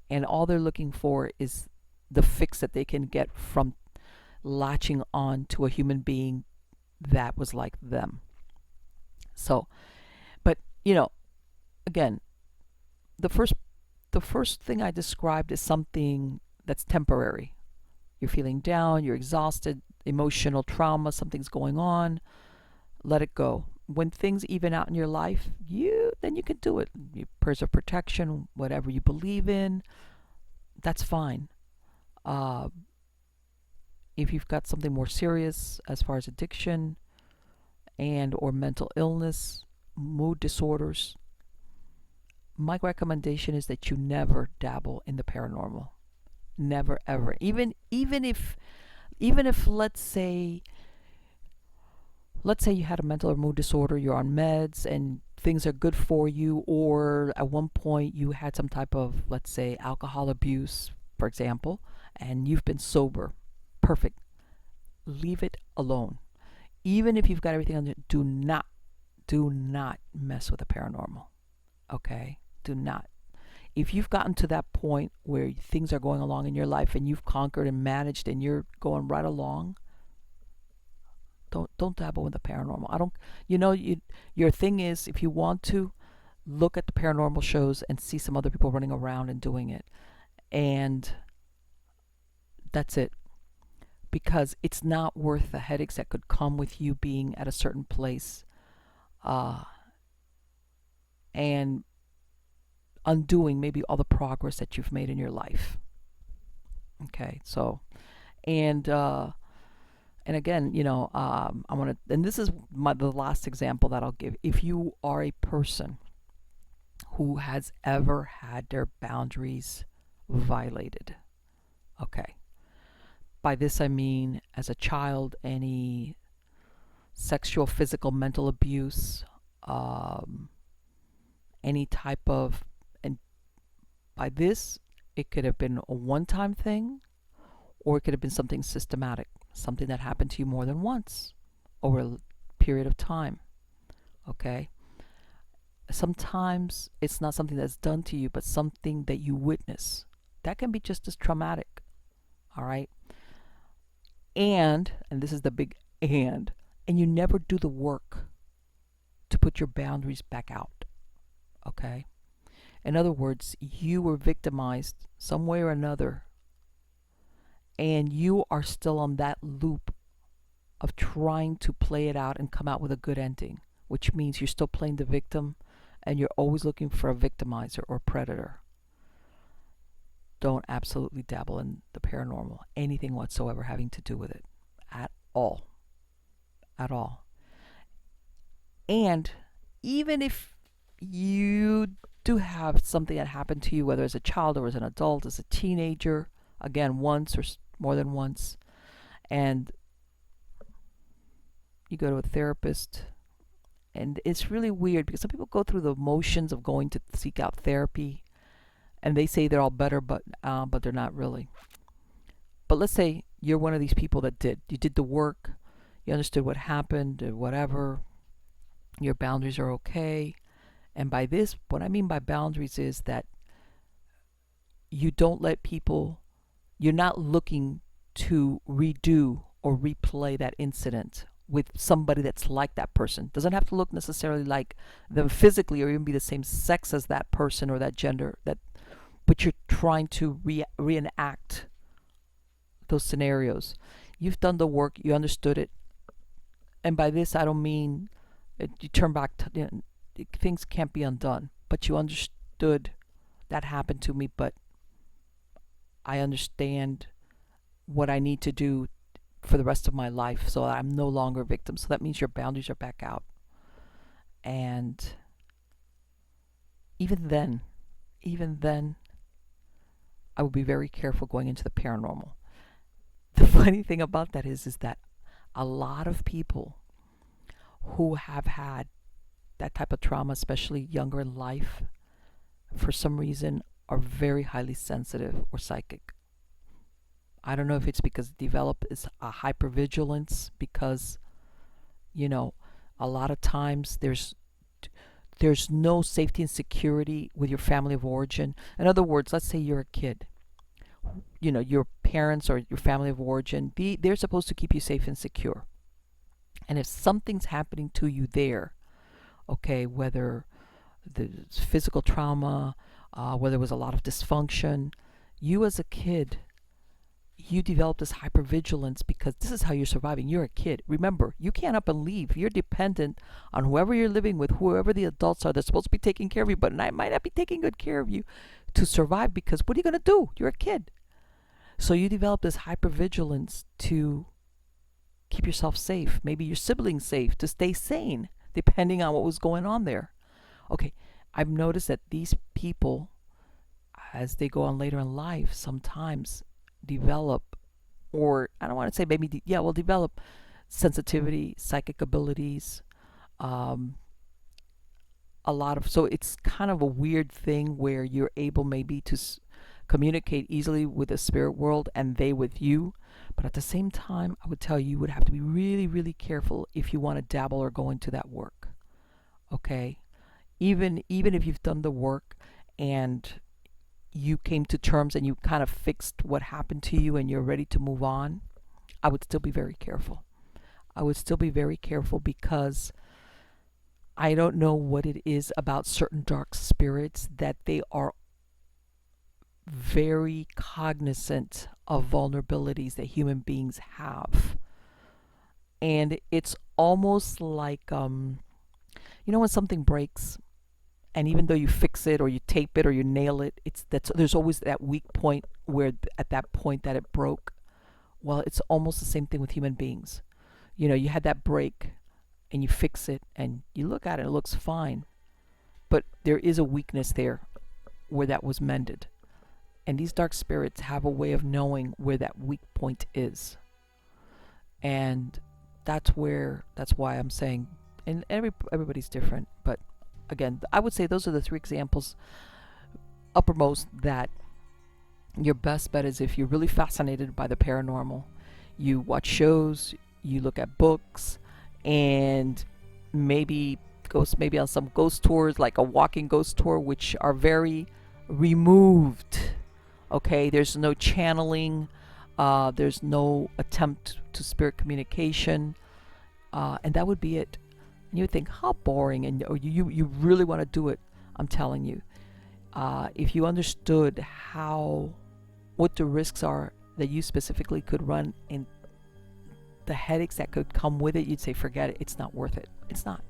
and all they're looking for is the fix that they can get from latching on to a human being that was like them. So, but again, the first the first thing I described is something that's temporary. You're feeling down, you're exhausted, emotional trauma, something's going on. Let it go. When things even out in your life, then you can do it. Your prayers of protection, whatever you believe in, that's fine. Uh, if you've got something more serious as far as addiction and or mental illness, mood disorders, my recommendation is that you never dabble in the paranormal. Never ever. Even if let's say you had a mental or mood disorder, you're on meds and things are good for you, or at one point you had some type of, let's say, alcohol abuse, for example, and you've been sober. Perfect. Leave it alone. Even if you've got everything under, do not mess with the paranormal. Okay? Do not. If you've gotten to that point where things are going along in your life and you've conquered and managed and you're going right along, don't dabble with the paranormal. I don't. Your thing is, if you want to, look at the paranormal shows and see some other people running around and doing it, and that's it. Because it's not worth the headaches that could come with you being at a certain place, and undoing maybe all the progress that you've made in your life. Okay, so and again, I want to, and this is the last example that I'll give. If you are a person who has ever had their boundaries violated, okay, by this I mean as a child, any sexual, physical, mental abuse, any type of, and by this, it could have been a one-time thing, or it could have been something systematic, something that happened to you more than once over a period of time. Okay? Sometimes it's not something that's done to you, but something that you witness. That can be just as traumatic. All right? And this is the big and you never do the work to put your boundaries back out. Okay? In other words, you were victimized some way or another, and you are still on that loop of trying to play it out and come out with a good ending, which means you're still playing the victim and you're always looking for a victimizer or predator. Don't absolutely dabble in the paranormal, anything whatsoever having to do with it at all. At all. And even if you do have something that happened to you, whether as a child or as an adult, as a teenager, again, once or more than once, and you go to a therapist, and it's really weird because some people go through the motions of going to seek out therapy, and they say they're all better, but they're not really. But let's say you're one of these people that you did the work, you understood what happened, or whatever, your boundaries are okay. And by this, what I mean by boundaries is that you don't let people, you're not looking to redo or replay that incident with somebody that's like that person. Doesn't have to look necessarily like them physically or even be the same sex as that person or that gender, but you're trying to reenact those scenarios. You've done the work, you understood it. And by this, I don't mean you turn back to, things can't be undone, but you understood that happened to me, but I understand what I need to do for the rest of my life so I'm no longer a victim. So that means your boundaries are back out. And even then, I would be very careful going into the paranormal. The funny thing about that is that a lot of people who have had that type of trauma, especially younger in life, for some reason are very highly sensitive or psychic. I don't know if it's because develop is a hypervigilance because, you know, a lot of times there's no safety and security with your family of origin. In other words, let's say you're a kid. You know, your parents or your family of origin, they're supposed to keep you safe and secure. And if something's happening to you there, okay, whether the physical trauma, whether there was a lot of dysfunction, you as a kid, you develop this hypervigilance because this is how you're surviving. You're a kid. Remember, you can't up and leave. You're dependent on whoever you're living with, whoever the adults are. They're supposed to be taking care of you, but I might not be taking good care of you to survive because what are you going to do? You're a kid. So you develop this hypervigilance to keep yourself safe, maybe your siblings safe, to stay sane, depending on what was going on there. Okay, I've noticed that these people, as they go on later in life, sometimes develop, or I don't want to say maybe, will develop sensitivity, psychic abilities, a lot of, so it's kind of a weird thing where you're able maybe to communicate easily with the spirit world and they with you. But at the same time, I would tell you, you would have to be really, really careful if you want to dabble or go into that work. Okay? Even if you've done the work and you came to terms and you kind of fixed what happened to you and you're ready to move on, I would still be very careful. I would still be very careful because I don't know what it is about certain dark spirits that they are very cognizant of vulnerabilities that human beings have. And it's almost like, when something breaks, and even though you fix it or you tape it or you nail it, there's always that weak point where at that point that it broke. Well, it's almost the same thing with human beings. You had that break and you fix it and you look at it, it looks fine. But there is a weakness there where that was mended. And these dark spirits have a way of knowing where that weak point is. And that's why I'm saying, and everybody's different, but again, I would say those are the three examples uppermost that your best bet is if you're really fascinated by the paranormal, you watch shows, you look at books, and maybe on some ghost tours, like a walking ghost tour, which are very removed. Okay, there's no channeling, there's no attempt to spirit communication, and that would be it. And you would think, how boring, and you really want to do it. I'm telling you, if you understood what the risks are that you specifically could run and the headaches that could come with it, you'd say, forget it. It's not worth it. It's not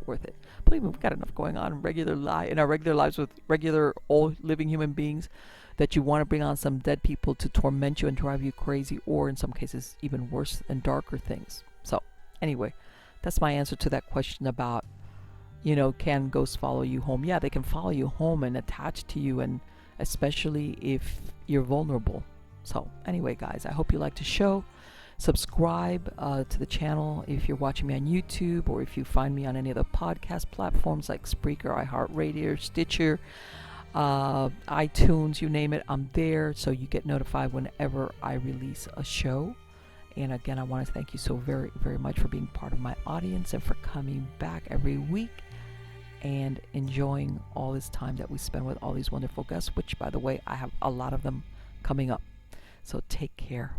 worth it. Believe me, we've got enough going on in our regular lives with regular old living human beings that you want to bring on some dead people to torment you and drive you crazy, or in some cases even worse and darker things. So anyway, that's my answer to that question about, can ghosts follow you home? Yeah, they can follow you home and attach to you, and especially if you're vulnerable. So anyway, guys, I hope you liked the show. Subscribe to the channel if you're watching me on YouTube, or if you find me on any of the podcast platforms like Spreaker, iHeartRadio, Stitcher, iTunes, you name it, I'm there, so you get notified whenever I release a show. And again, I want to thank you so very, very much for being part of my audience and for coming back every week and enjoying all this time that we spend with all these wonderful guests, which, by the way, I have a lot of them coming up. So take care.